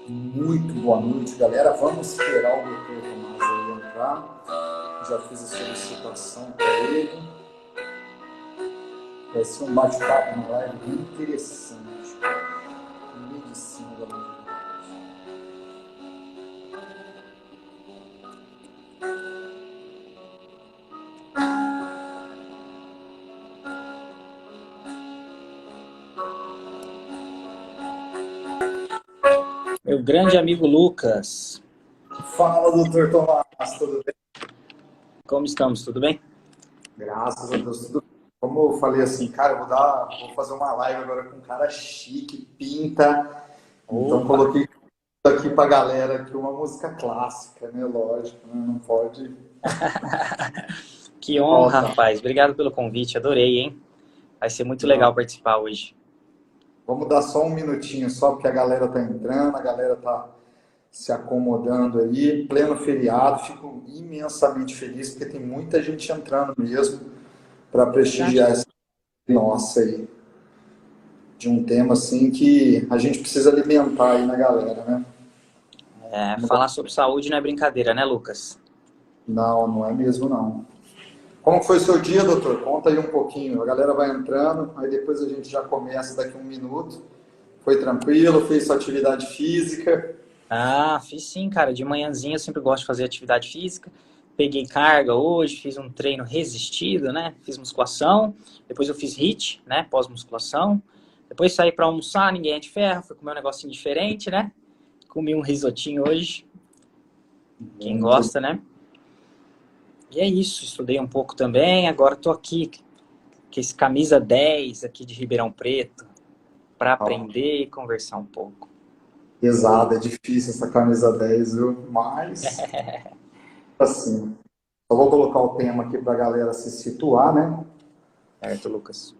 Muito boa noite, galera. Vamos esperar o Dr. Tomás aí entrar. Já fiz a solicitação para ele. Vai ser um bate-papo na live bem interessante. Medicina da longevidade. Meu grande amigo Lucas. Fala, doutor Tomás, tudo bem? Como estamos? Tudo bem? Graças a Deus, tudo bem. Como eu falei assim, cara, eu vou fazer uma live agora com um cara chique, pinta. Então coloquei aqui pra galera aqui uma música clássica, né? Lógico, né? Não pode. Que honra, rapaz. Obrigado pelo convite, adorei, hein? Vai ser muito legal participar hoje. Vamos dar só um minutinho só, porque a galera tá entrando, a galera tá se acomodando aí. Pleno feriado, fico imensamente feliz, porque tem muita gente entrando mesmo para prestigiar essa nossa aí. De um tema assim que a gente precisa alimentar aí na galera, né? Falar sobre saúde não é brincadeira, né, Lucas? Não, não é mesmo não. Como foi o seu dia, doutor? Conta aí um pouquinho. A galera vai entrando, aí depois a gente já começa daqui a um minuto. Foi tranquilo? Fez sua atividade física? Fiz sim, cara. De manhãzinha eu sempre gosto de fazer atividade física. Peguei carga hoje, fiz um treino resistido, né? Fiz musculação. Depois eu fiz HIIT, né? Pós-musculação. Depois saí para almoçar, ninguém é de ferro. Fui comer um negocinho diferente, né? Comi um risotinho hoje. Quem gosta, né? E é isso, estudei um pouco também, agora estou aqui com esse camisa 10 aqui de Ribeirão Preto para aprender e conversar um pouco. Pesada, é difícil essa camisa 10, viu? Mas, assim, só vou colocar o tema aqui para a galera se situar, né? Certo, Lucas.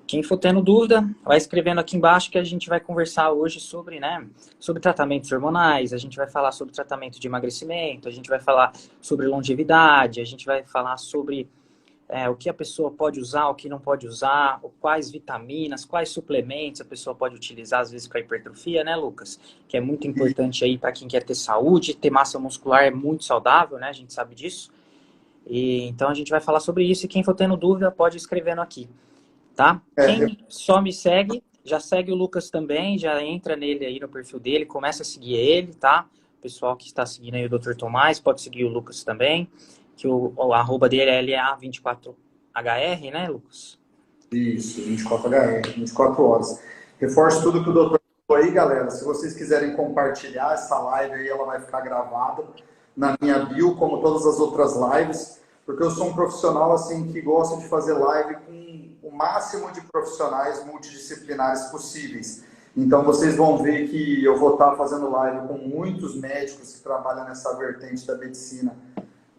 Quem for tendo dúvida, vai escrevendo aqui embaixo que a gente vai conversar hoje sobre, né, sobre tratamentos hormonais, a gente vai falar sobre tratamento de emagrecimento, a gente vai falar sobre longevidade, a gente vai falar sobre o que a pessoa pode usar, o que não pode usar, quais vitaminas, quais suplementos a pessoa pode utilizar, às vezes, para hipertrofia, né, Lucas? Que é muito importante aí para quem quer ter saúde, ter massa muscular é muito saudável, né, a gente sabe disso. E, então a gente vai falar sobre isso e quem for tendo dúvida pode ir escrevendo aqui. Tá? Quem só me segue, já segue o Lucas também, já entra nele aí no perfil dele, começa a seguir ele, tá? O pessoal que está seguindo aí o Dr. Tomás, pode seguir o Lucas também, que o arroba dele é LA24HR, né, Lucas? Isso, 24HR, 24 horas. Reforço tudo que o doutor falou aí, galera. Se vocês quiserem compartilhar essa live aí, ela vai ficar gravada na minha bio, como todas as outras lives, porque eu sou um profissional assim que gosta de fazer live com o máximo de profissionais multidisciplinares possíveis. Então vocês vão ver que eu vou estar fazendo live com muitos médicos que trabalham nessa vertente da medicina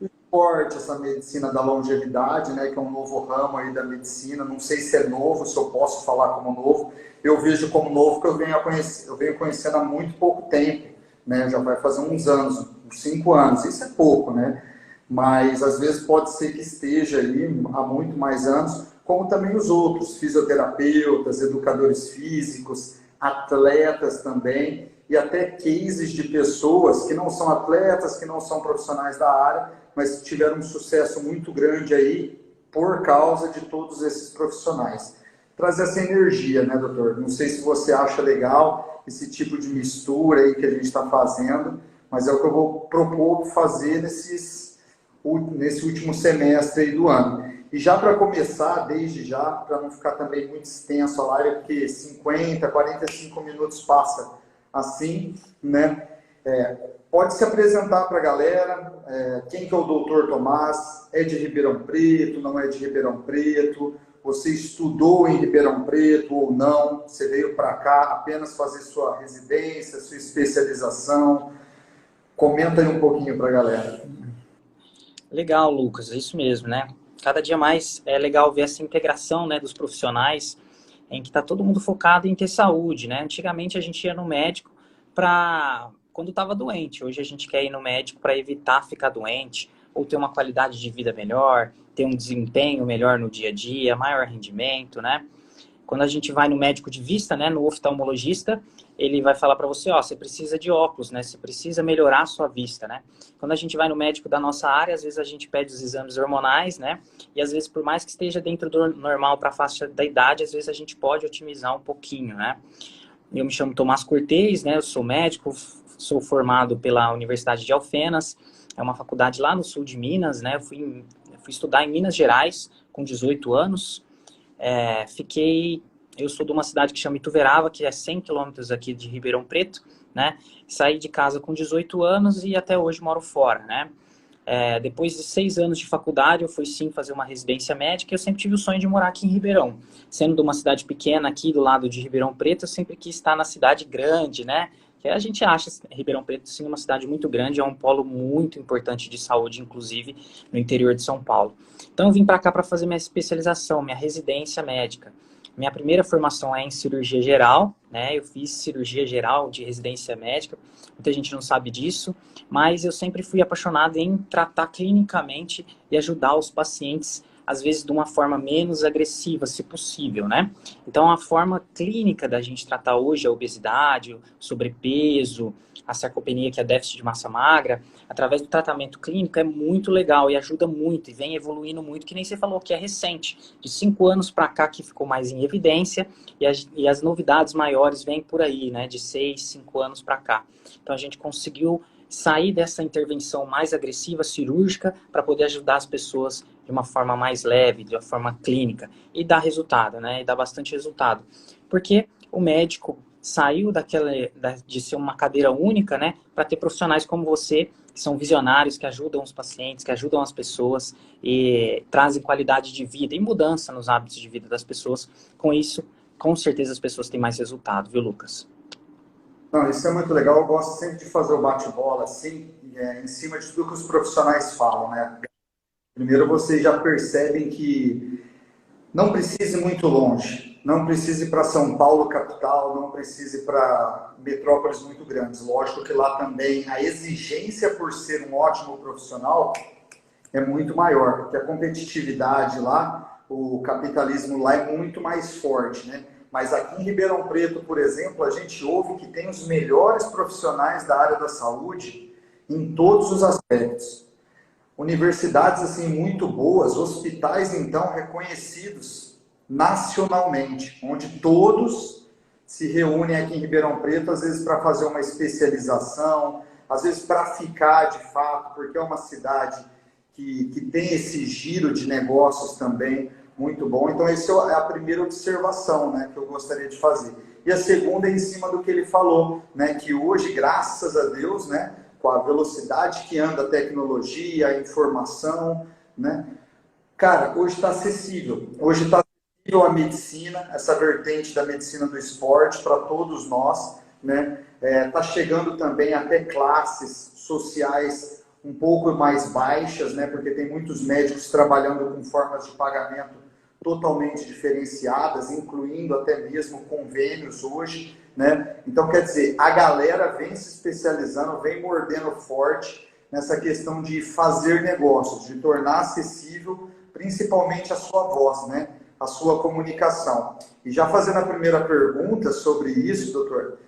do esporte, essa medicina da longevidade, né, que é um novo ramo aí da medicina. Não sei se é novo, se eu posso falar como novo. Eu vejo como novo que eu venho conhecendo há muito pouco tempo, né? Já vai fazer uns anos, uns 5 anos. Isso é pouco, né? Mas às vezes pode ser que esteja aí há muito mais anos, como também os outros, fisioterapeutas, educadores físicos, atletas também. e até cases de pessoas que não são atletas, que não são profissionais da área, mas que tiveram um sucesso muito grande aí por causa de todos esses profissionais. Trazer essa energia, né, doutor? Não sei se você acha legal esse tipo de mistura aí que a gente está fazendo, mas é o que eu vou propor fazer nesse último semestre aí do ano. E já para começar, desde já, para não ficar também muito extenso a live, porque 50, 45 minutos passa assim, né? Pode se apresentar para a galera, quem que é o doutor Tomás, é de Ribeirão Preto, não é de Ribeirão Preto, você estudou em Ribeirão Preto ou não, você veio para cá apenas fazer sua residência, sua especialização, comenta aí um pouquinho para a galera. Legal, Lucas, é isso mesmo, né? Cada dia mais é legal ver essa integração, né, dos profissionais, em que está todo mundo focado em ter saúde, né? Antigamente a gente ia no médico para quando estava doente, hoje a gente quer ir no médico para evitar ficar doente, ou ter uma qualidade de vida melhor, ter um desempenho melhor no dia a dia, maior rendimento, né? Quando a gente vai no médico de vista, né, no oftalmologista, ele vai falar para você, ó, você precisa de óculos, né? Você precisa melhorar a sua vista, né? Quando a gente vai no médico da nossa área, às vezes a gente pede os exames hormonais, né? E às vezes, por mais que esteja dentro do normal para a faixa da idade, às vezes a gente pode otimizar um pouquinho, né? Eu me chamo Tomás Cortez, né? Eu sou médico, sou formado pela Universidade de Alfenas, é uma faculdade lá no sul de Minas, né? Eu fui estudar em Minas Gerais com 18 anos. Eu sou de uma cidade que chama Ituverava, que é 100 quilômetros aqui de Ribeirão Preto, né? Saí de casa com 18 anos e até hoje moro fora, né? Depois de 6 anos de faculdade, eu fui sim fazer uma residência médica e eu sempre tive o sonho de morar aqui em Ribeirão. Sendo de uma cidade pequena aqui do lado de Ribeirão Preto, eu sempre quis estar na cidade grande, né? Que a gente acha Ribeirão Preto sim uma cidade muito grande, é um polo muito importante de saúde, inclusive no interior de São Paulo. Então eu vim para cá para fazer minha especialização, minha residência médica. Minha primeira formação é em cirurgia geral, né? Eu fiz cirurgia geral de residência médica, muita gente não sabe disso, mas eu sempre fui apaixonado em tratar clinicamente e ajudar os pacientes, às vezes de uma forma menos agressiva, se possível, né? Então, a forma clínica da gente tratar hoje a obesidade, o sobrepeso, a sarcopenia, que é déficit de massa magra, através do tratamento clínico é muito legal e ajuda muito e vem evoluindo muito, que nem você falou, que é recente. De 5 anos para cá que ficou mais em evidência e as novidades maiores vêm por aí, né? De 6, 5 anos para cá. Então, a gente conseguiu sair dessa intervenção mais agressiva, cirúrgica, para poder ajudar as pessoas de uma forma mais leve, de uma forma clínica, e dar resultado, né? E dar bastante resultado. Porque o médico saiu de ser uma cadeira única, né? Para ter profissionais como você, que são visionários, que ajudam os pacientes, que ajudam as pessoas e trazem qualidade de vida e mudança nos hábitos de vida das pessoas. Com isso, com certeza as pessoas têm mais resultado, viu, Lucas? Não, isso é muito legal. Eu gosto sempre de fazer o bate-bola assim, em cima de tudo que os profissionais falam, né? Primeiro, vocês já percebem que não precise ir muito longe, não precise ir para São Paulo, capital, não precise ir para metrópoles muito grandes. Lógico que lá também a exigência por ser um ótimo profissional é muito maior, porque a competitividade lá, o capitalismo lá é muito mais forte, né? Mas aqui em Ribeirão Preto, por exemplo, a gente ouve que tem os melhores profissionais da área da saúde em todos os aspectos. Universidades assim muito boas, hospitais então reconhecidos nacionalmente, onde todos se reúnem aqui em Ribeirão Preto, às vezes para fazer uma especialização, às vezes para ficar de fato, porque é uma cidade que tem esse giro de negócios também muito bom. Então essa é a primeira observação, né, que eu gostaria de fazer. E a segunda é em cima do que ele falou, né, que hoje, graças a Deus, né, com a velocidade que anda a tecnologia, a informação, né? Cara, hoje está acessível. Hoje está acessível a medicina, essa vertente da medicina do esporte para todos nós, né? Tá chegando também até classes sociais um pouco mais baixas, né? Porque tem muitos médicos trabalhando com formas de pagamento totalmente diferenciadas, incluindo até mesmo convênios hoje, né? Então, quer dizer, a galera vem se especializando, vem mordendo forte nessa questão de fazer negócios, de tornar acessível principalmente a sua voz, né? A sua comunicação. E já fazendo a primeira pergunta sobre isso, doutor,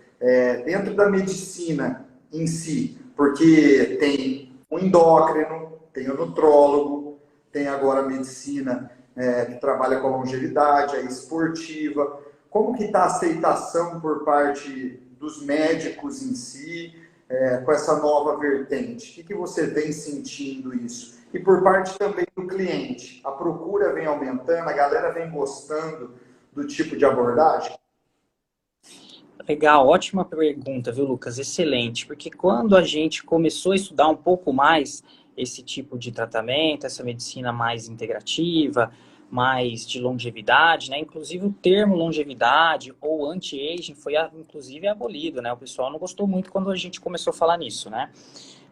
dentro da medicina em si, porque tem o endócrino, tem o nutrólogo, tem agora a medicina que trabalha com a longevidade, a esportiva. Como que está a aceitação por parte dos médicos em si, com essa nova vertente? O que você vem sentindo isso? E por parte também do cliente, a procura vem aumentando, a galera vem gostando do tipo de abordagem? Legal, ótima pergunta, viu, Lucas? Excelente, porque quando a gente começou a estudar um pouco mais esse tipo de tratamento, essa medicina mais integrativa, mais de longevidade, né? Inclusive o termo longevidade ou anti-aging foi, inclusive, abolido, né? O pessoal não gostou muito quando a gente começou a falar nisso, né?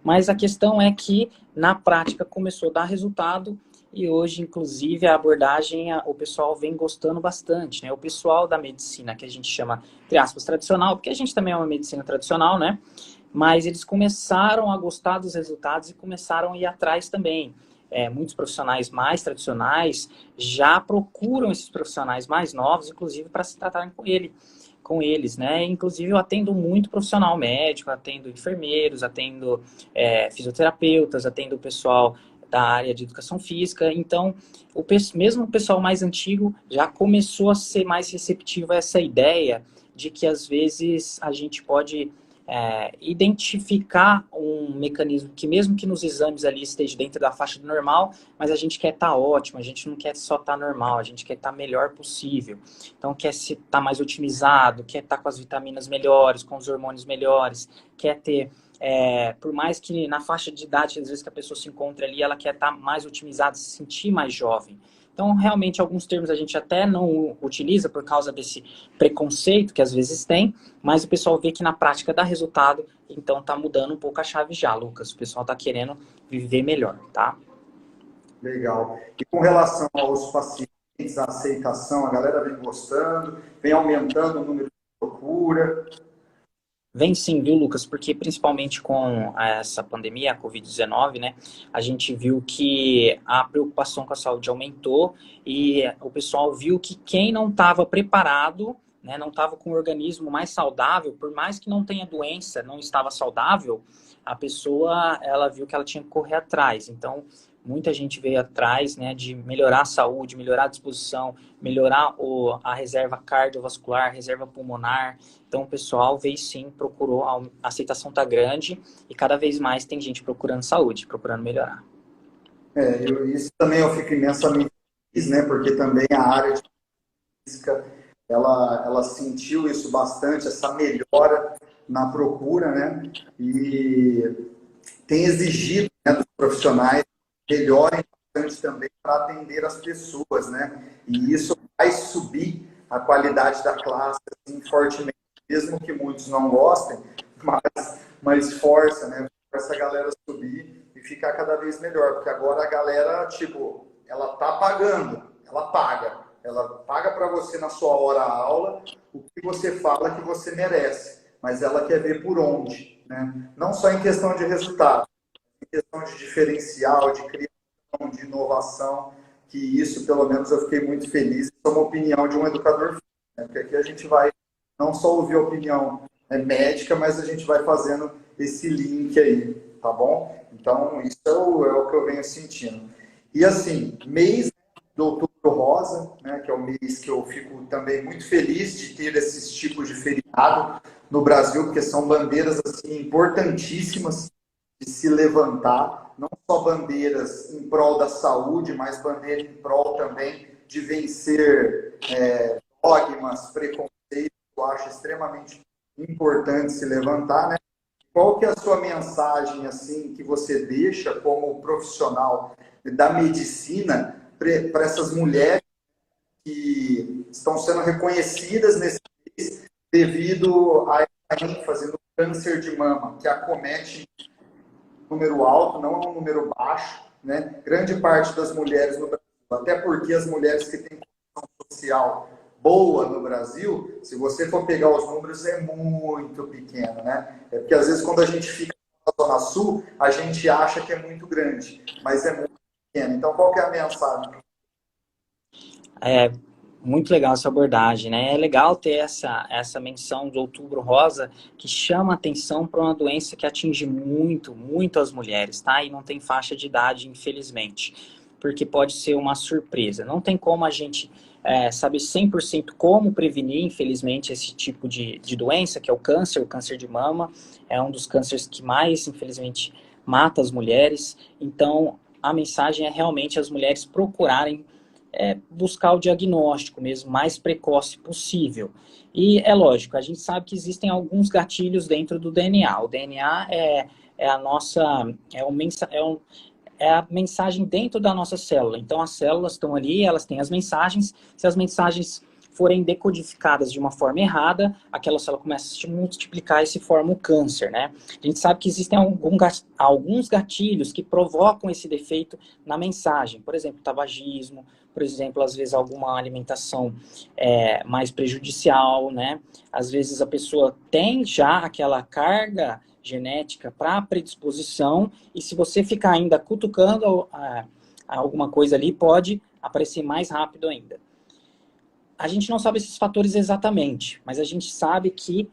Mas a questão é que, na prática, começou a dar resultado e hoje, inclusive, a abordagem, o pessoal vem gostando bastante, né? O pessoal da medicina, que a gente chama, entre aspas, tradicional, porque a gente também é uma medicina tradicional, né? Mas eles começaram a gostar dos resultados e começaram a ir atrás também. Muitos profissionais mais tradicionais já procuram esses profissionais mais novos, inclusive, para se tratarem com eles, né? Inclusive, eu atendo muito profissional médico, atendo enfermeiros, atendo fisioterapeutas, atendo o pessoal da área de educação física. Então, mesmo o pessoal mais antigo já começou a ser mais receptivo a essa ideia de que, às vezes, a gente pode identificar um mecanismo que, mesmo que nos exames ali esteja dentro da faixa do normal, mas a gente quer estar ótimo, a gente não quer só estar normal, a gente quer estar melhor possível. Então, quer estar mais otimizado, quer estar com as vitaminas melhores, com os hormônios melhores, quer ter, por mais que na faixa de idade, às vezes que a pessoa se encontre ali, ela quer estar mais otimizada, se sentir mais jovem. Então, realmente, alguns termos a gente até não utiliza por causa desse preconceito que às vezes tem, mas o pessoal vê que na prática dá resultado, então está mudando um pouco a chave já, Lucas. O pessoal está querendo viver melhor, tá? Legal. E com relação aos pacientes, a aceitação, a galera vem gostando, vem aumentando o número de procura? Vem sim, viu, Lucas? Porque principalmente com essa pandemia, a Covid-19, né, a gente viu que a preocupação com a saúde aumentou e o pessoal viu que quem não estava preparado, né, não estava com o organismo mais saudável, por mais que não tenha doença, não estava saudável, a pessoa, ela viu que ela tinha que correr atrás. Então, muita gente veio atrás, né, de melhorar a saúde, melhorar a disposição, melhorar a reserva cardiovascular, a reserva pulmonar. Então, o pessoal veio sim, procurou, a aceitação está grande e cada vez mais tem gente procurando saúde, procurando melhorar. Isso também eu fico imensamente feliz, né? Porque também a área de física, ela sentiu isso bastante, essa melhora na procura, né? E tem exigido, né, dos profissionais melhorem bastante também para atender as pessoas, né? E isso vai subir a qualidade da classe assim, fortemente, mesmo que muitos não gostem, mas força, né? Força a galera subir e ficar cada vez melhor, porque agora a galera, tipo, ela tá pagando, ela paga para você na sua hora aula o que você fala que você merece, mas ela quer ver por onde, né? Não só em questão de resultado, em questão de diferencial, de criação, de inovação, que isso, pelo menos, eu fiquei muito feliz. Isso é uma opinião de um educador físico, né? Porque aqui a gente vai não só ouvir a opinião médica, mas a gente vai fazendo esse link aí, tá bom? Então, isso é o que eu venho sentindo. E assim, mês do Outubro Rosa, né, que é o mês que eu fico também muito feliz de ter esses tipos de feriado no Brasil, porque são bandeiras assim, importantíssimas de se levantar, não só bandeiras em prol da saúde, mas bandeira em prol também de vencer dogmas, preconceitos, eu acho extremamente importante se levantar, né? Qual que é a sua mensagem assim que você deixa como profissional da medicina para essas mulheres que estão sendo reconhecidas nesse país devido à ênfase no câncer de mama, que acomete um número alto, não um número baixo, né? Grande parte das mulheres no Brasil, até porque as mulheres que têm condição social boa no Brasil, se você for pegar os números, é muito pequeno, né? É porque às vezes quando a gente fica na Zona Sul, a gente acha que é muito grande, mas é muito pequeno. Então, qual que é a mensagem? Muito legal essa abordagem, né? É legal ter essa menção do Outubro Rosa que chama atenção para uma doença que atinge muito as mulheres, tá? E não tem faixa de idade, infelizmente, porque pode ser uma surpresa. Não tem como a gente saber 100% como prevenir, infelizmente, esse tipo de doença, que é o câncer de mama. É um dos cânceres que mais, infelizmente, mata as mulheres. Então, a mensagem é realmente as mulheres procurarem buscar o diagnóstico mesmo, mais precoce possível. E é lógico, a gente sabe que existem alguns gatilhos dentro do DNA. O DNA é a nossa, é a mensagem dentro da nossa célula. Então as células estão ali, elas têm as mensagens. Se as mensagens forem decodificadas de uma forma errada, aquela célula começa a se multiplicar e se forma o câncer, né? A gente sabe que existem alguns gatilhos que provocam esse defeito na mensagem. Por exemplo, tabagismo, por exemplo, às vezes alguma alimentação mais prejudicial, né? Às vezes a pessoa tem já aquela carga genética para predisposição e se você ficar ainda cutucando alguma coisa ali, pode aparecer mais rápido ainda. A gente não sabe esses fatores exatamente, mas a gente sabe que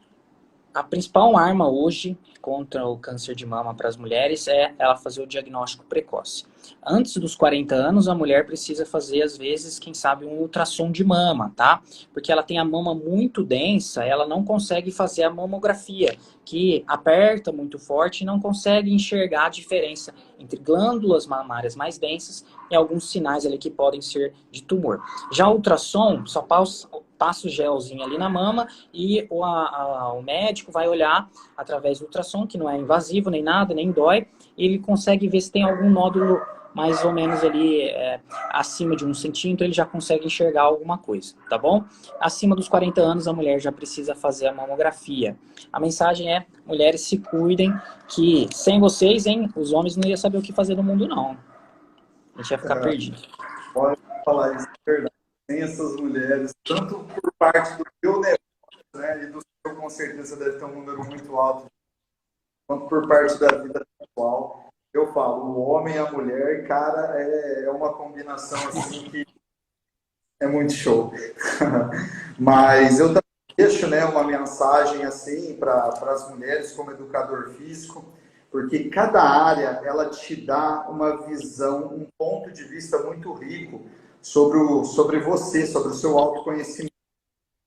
a principal arma hoje contra o câncer de mama para as mulheres é ela fazer o diagnóstico precoce. Antes dos 40 anos, a mulher precisa fazer, às vezes, quem sabe, um ultrassom de mama, tá? Porque ela tem a mama muito densa, ela não consegue fazer a mamografia, que aperta muito forte e não consegue enxergar a diferença entre glândulas mamárias mais densas e alguns sinais ali que podem ser de tumor. Já o ultrassom, só passa o gelzinho ali na mama e o médico vai olhar através do ultrassom, que não é invasivo nem nada, nem dói, e ele consegue ver se tem algum nódulo mais ou menos ali acima de 1 centímetro, ele já consegue enxergar alguma coisa, tá bom? Acima dos 40 anos, a mulher já precisa fazer a mamografia. A mensagem é, mulheres se cuidem, que sem vocês, hein, os homens não iam saber o que fazer no mundo, não. A gente ia ficar perdido. Pode falar isso, é verdade. Tem essas mulheres, tanto por parte do meu negócio, né, e do seu, com certeza, deve ter um número muito alto, quanto por parte da vida pessoal. Eu falo, o homem e a mulher, cara, é uma combinação assim que é muito show. Mas eu também deixo, né, uma mensagem assim para as mulheres como educador físico, porque cada área ela te dá uma visão, um ponto de vista muito rico sobre você, sobre o seu autoconhecimento.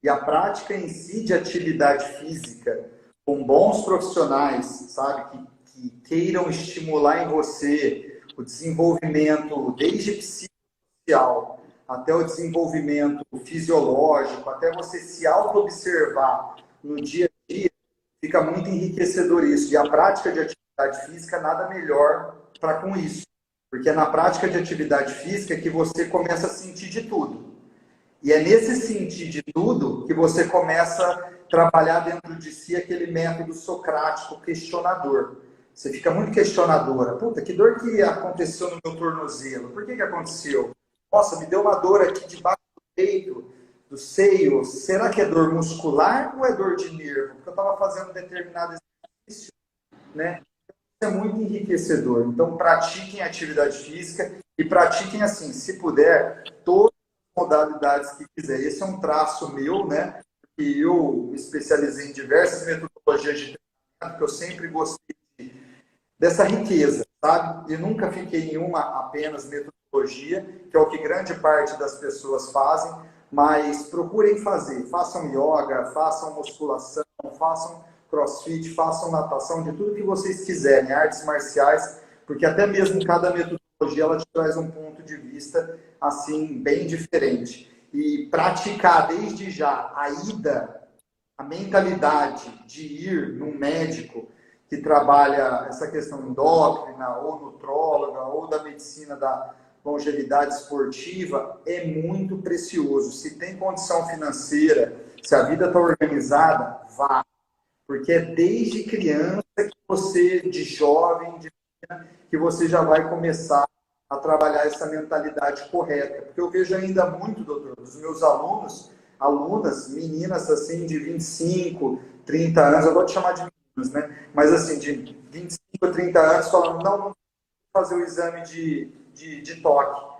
E a prática em si de atividade física com bons profissionais, sabe, que queiram estimular em você o desenvolvimento desde psicossocial até o desenvolvimento fisiológico, até você se auto-observar no dia a dia, fica muito enriquecedor isso. E a prática de atividade física nada melhor para com isso. Porque é na prática de atividade física que você começa a sentir de tudo. E é nesse sentir de tudo que você começa a trabalhar dentro de si aquele método socrático questionador. Você fica muito questionadora. Puta, que dor que aconteceu no meu tornozelo? Por que aconteceu? Nossa, me deu uma dor aqui debaixo do peito, do seio. Será que é dor muscular ou é dor de nervo? Porque eu estava fazendo um determinado exercício, né? Isso é muito enriquecedor. Então, pratiquem atividade física e pratiquem assim, se puder, todas as modalidades que quiser. Esse é um traço meu, né? Que eu me especializei em diversas metodologias de treinamento, que eu sempre gostei dessa riqueza, sabe? E nunca fiquei em uma apenas metodologia, que é o que grande parte das pessoas fazem, mas procurem fazer. Façam yoga, façam musculação, façam crossfit, façam natação, de tudo que vocês quiserem, artes marciais, porque até mesmo cada metodologia ela te traz um ponto de vista assim bem diferente. E praticar desde já a ida, a mentalidade de ir num médico que trabalha essa questão endócrina, ou nutróloga, ou da medicina da longevidade esportiva, é muito precioso. Se tem condição financeira, se a vida está organizada, vá. Porque é desde criança que você, de jovem, de menina, que você já vai começar a trabalhar essa mentalidade correta. Porque eu vejo ainda muito, doutor, os meus alunos, alunas, meninas assim de 25, 30 anos, eu vou te chamar de meninas, né? Mas assim, de 25 a 30 anos, falando, não vou fazer o exame de toque,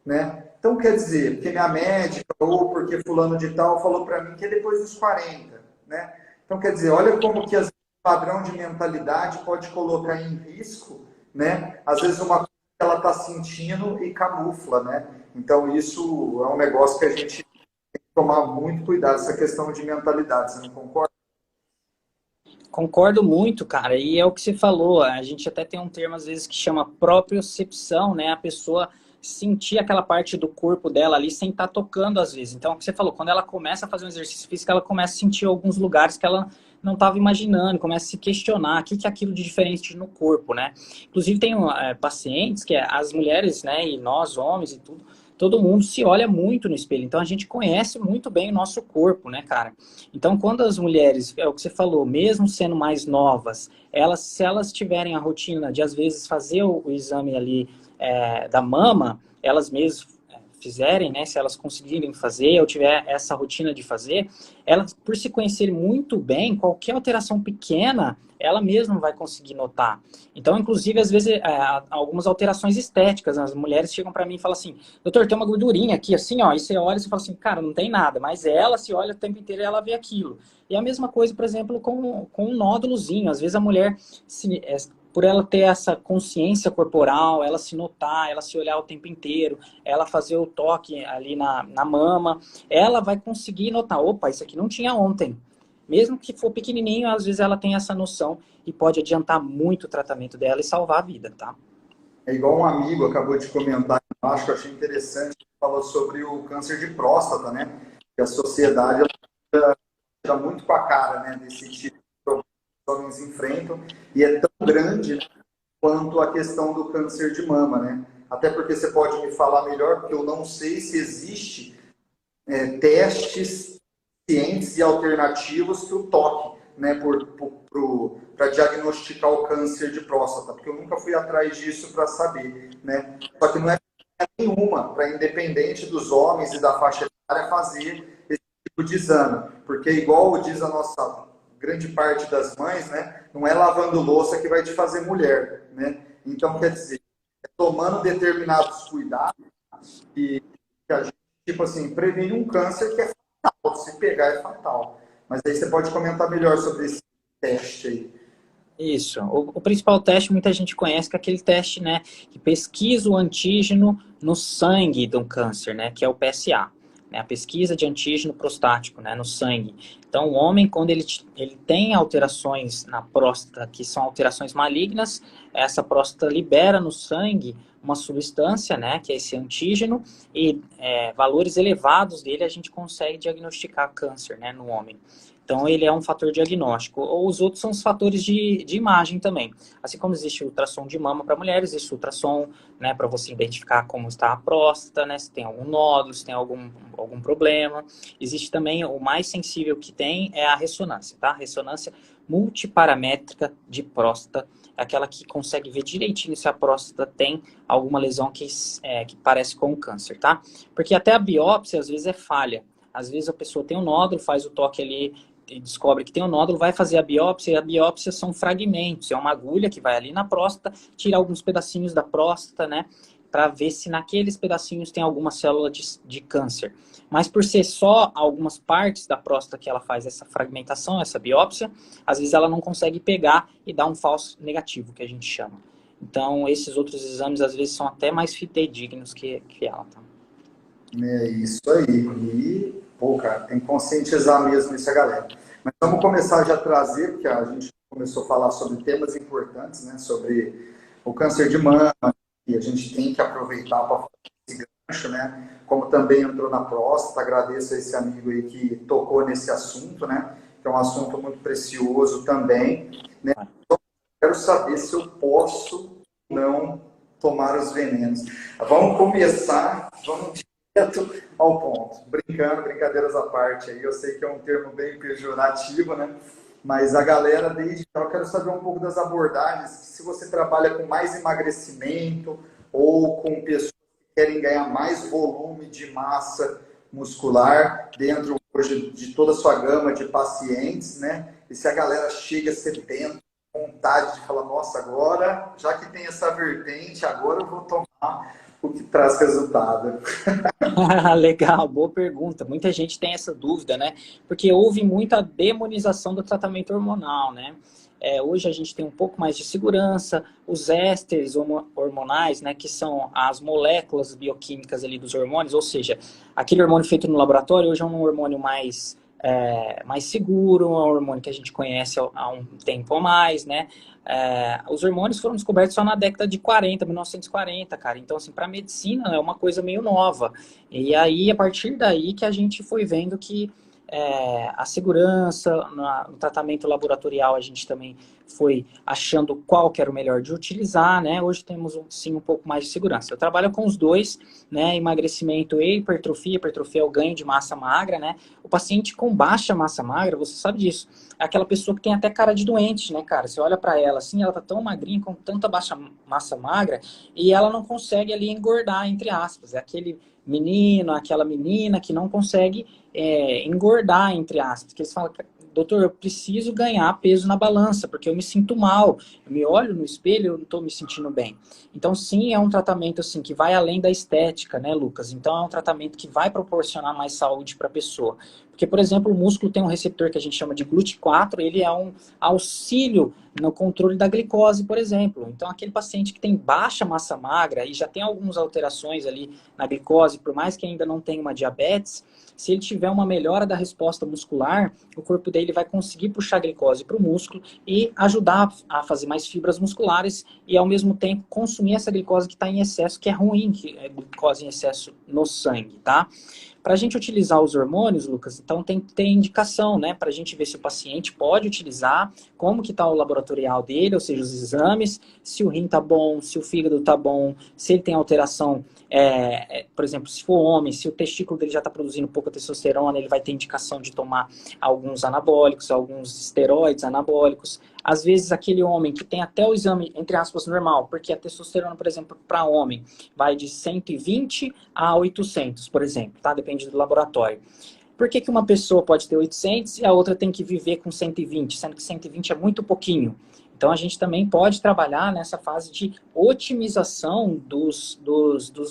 né? Então, quer dizer, porque minha médica ou porque fulano de tal falou para mim que é depois dos 40, né? Então, quer dizer, olha como que o padrão de mentalidade pode colocar em risco, né? Às vezes uma coisa que ela está sentindo e camufla, né? Então, isso é um negócio que a gente tem que tomar muito cuidado, essa questão de mentalidade, você não concorda? Concordo muito, cara. E é o que você falou. A gente até tem um termo às vezes que chama propriocepção, né? A pessoa sentir aquela parte do corpo dela ali sem estar tocando às vezes. Então, é o que você falou, quando ela começa a fazer um exercício físico, ela começa a sentir alguns lugares que ela não estava imaginando, começa a se questionar o que é aquilo de diferente no corpo, né? Inclusive, tem pacientes que as mulheres, né, e nós, homens e tudo, todo mundo se olha muito no espelho. Então, a gente conhece muito bem o nosso corpo, né, cara? Então, quando as mulheres, é o que você falou, mesmo sendo mais novas, se elas tiverem a rotina de, às vezes, fazer o exame ali da mama, elas mesmas fizerem, né, se elas conseguirem fazer, ou tiver essa rotina de fazer, elas, por se conhecerem muito bem, qualquer alteração pequena, ela mesma vai conseguir notar. Então, inclusive, às vezes, algumas alterações estéticas, as mulheres chegam para mim e falam assim, doutor, tem uma gordurinha aqui, assim, ó, e você olha e você fala assim, cara, não tem nada, mas ela se olha o tempo inteiro e ela vê aquilo. E a mesma coisa, por exemplo, com um nódulozinho. Às vezes a mulher, por ela ter essa consciência corporal, ela se notar, ela se olhar o tempo inteiro, ela fazer o toque ali na mama, ela vai conseguir notar, opa, isso aqui não tinha ontem. Mesmo que for pequenininho, às vezes ela tem essa noção e pode adiantar muito o tratamento dela e salvar a vida, tá? É igual um amigo acabou de comentar embaixo, que eu achei interessante, que falou sobre o câncer de próstata, né? Que a sociedade tira muito com a cara, né, desse tipo de problema que os homens enfrentam, e é tão grande, né, quanto a questão do câncer de mama, né? Até porque você pode me falar melhor, porque eu não sei se existe testes cientes e alternativos para o toque, né, para diagnosticar o câncer de próstata, porque eu nunca fui atrás disso para saber, né? Só que não é nenhuma para independente dos homens e da faixa etária fazer esse tipo de exame, porque igual diz a nossa grande parte das mães, né, não é lavando louça que vai te fazer mulher, né? Então, quer dizer, tomando determinados cuidados que a gente, tipo assim, previne um câncer que é fatal, se pegar é fatal. Mas aí você pode comentar melhor sobre esse teste aí. Isso. O principal teste, muita gente conhece, que é aquele teste, né, que pesquisa o antígeno no sangue do câncer, né, que é o PSA, né, a pesquisa de antígeno prostático, né, no sangue. Então, o homem, quando ele tem alterações na próstata, que são alterações malignas, essa próstata libera no sangue uma substância, né, que é esse antígeno, e valores elevados dele a gente consegue diagnosticar câncer, né, no homem. Então, ele é um fator diagnóstico. Ou os outros são os fatores de imagem também. Assim como existe ultrassom de mama para mulheres, existe ultrassom, né, para você identificar como está a próstata, né, se tem algum nódulo, se tem algum problema. Existe também, o mais sensível que tem é a ressonância, tá? Ressonância multiparamétrica de próstata, é aquela que consegue ver direitinho se a próstata tem alguma lesão que parece com o câncer, tá? Porque até a biópsia, às vezes, é falha. Às vezes a pessoa tem um nódulo, faz o toque ali, e descobre que tem um nódulo, vai fazer a biópsia, e a biópsia são fragmentos, é uma agulha que vai ali na próstata, tira alguns pedacinhos da próstata, né, para ver se naqueles pedacinhos tem alguma célula de câncer. Mas por ser só algumas partes da próstata que ela faz essa fragmentação, essa biópsia, às vezes ela não consegue pegar e dar um falso negativo, que a gente chama. Então, esses outros exames, às vezes, são até mais fidedignos que ela, tá? É isso aí. E, pô, cara, tem que conscientizar mesmo isso, a galera. Mas vamos começar já a trazer, porque a gente começou a falar sobre temas importantes, né? Sobre o câncer de mama, e a gente tem que aproveitar para fazer esse gancho, né? Como também entrou na próstata, agradeço a esse amigo aí que tocou nesse assunto, né? Que é um assunto muito precioso também, né? Então, quero saber se eu posso não tomar os venenos. Vamos começar, vamos direto ao ponto. Brincando, brincadeiras à parte aí, eu sei que é um termo bem pejorativo, né? Mas a galera, desde já, eu quero saber um pouco das abordagens, se você trabalha com mais emagrecimento ou com pessoas que querem ganhar mais volume de massa muscular dentro hoje de toda a sua gama de pacientes, né? E se a galera chega sedenta, vontade de falar, nossa, agora, já que tem essa vertente, agora eu vou tomar o que traz resultado. Legal, boa pergunta. Muita gente tem essa dúvida, né? Porque houve muita demonização do tratamento hormonal, né? Hoje a gente tem um pouco mais de segurança, os ésteres hormonais, né, que são as moléculas bioquímicas ali dos hormônios, ou seja, aquele hormônio feito no laboratório hoje é um hormônio mais seguro, um hormônio que a gente conhece há um tempo a mais, né? Os hormônios foram descobertos só na década de 40, 1940, cara. Então, assim, para a medicina é uma coisa meio nova. E aí, a partir daí que a gente foi vendo que a segurança no tratamento laboratorial a gente também foi achando qual que era o melhor de utilizar, né? Hoje temos sim um pouco mais de segurança. Eu trabalho com os dois, né? Emagrecimento e hipertrofia. Hipertrofia é o ganho de massa magra, né? O paciente com baixa massa magra, você sabe disso, é aquela pessoa que tem até cara de doente, né, cara? Você olha para ela assim, ela tá tão magrinha, com tanta baixa massa magra, e ela não consegue ali engordar, entre aspas. É aquele menino, aquela menina que não consegue engordar, entre aspas. Que eles falam, doutor, eu preciso ganhar peso na balança, porque eu me sinto mal. Eu me olho no espelho, eu não estou me sentindo bem. Então, sim, é um tratamento assim que vai além da estética, né, Lucas? Então, é um tratamento que vai proporcionar mais saúde para a pessoa. Porque, por exemplo, o músculo tem um receptor que a gente chama de GLUT4, ele é um auxílio no controle da glicose, por exemplo. Então, aquele paciente que tem baixa massa magra e já tem algumas alterações ali na glicose, por mais que ainda não tenha uma diabetes, se ele tiver uma melhora da resposta muscular, o corpo dele vai conseguir puxar a glicose para o músculo e ajudar a fazer mais fibras musculares e, ao mesmo tempo, consumir essa glicose que está em excesso, que é ruim, que é glicose em excesso no sangue, tá? Para a gente utilizar os hormônios, Lucas, então tem que ter indicação, né? Para a gente ver se o paciente pode utilizar, como que está o laboratorial dele, ou seja, os exames, se o rim está bom, se o fígado está bom, se ele tem alteração, por exemplo, se for homem, se o testículo dele já está produzindo pouca testosterona, ele vai ter indicação de tomar alguns anabólicos, alguns esteroides anabólicos. Às vezes, aquele homem que tem até o exame, entre aspas, normal, porque a testosterona, por exemplo, para homem, vai de 120 a 800, por exemplo, tá? Depende do laboratório. Por que que uma pessoa pode ter 800 e a outra tem que viver com 120, sendo que 120 é muito pouquinho? Então, a gente também pode trabalhar nessa fase de otimização dos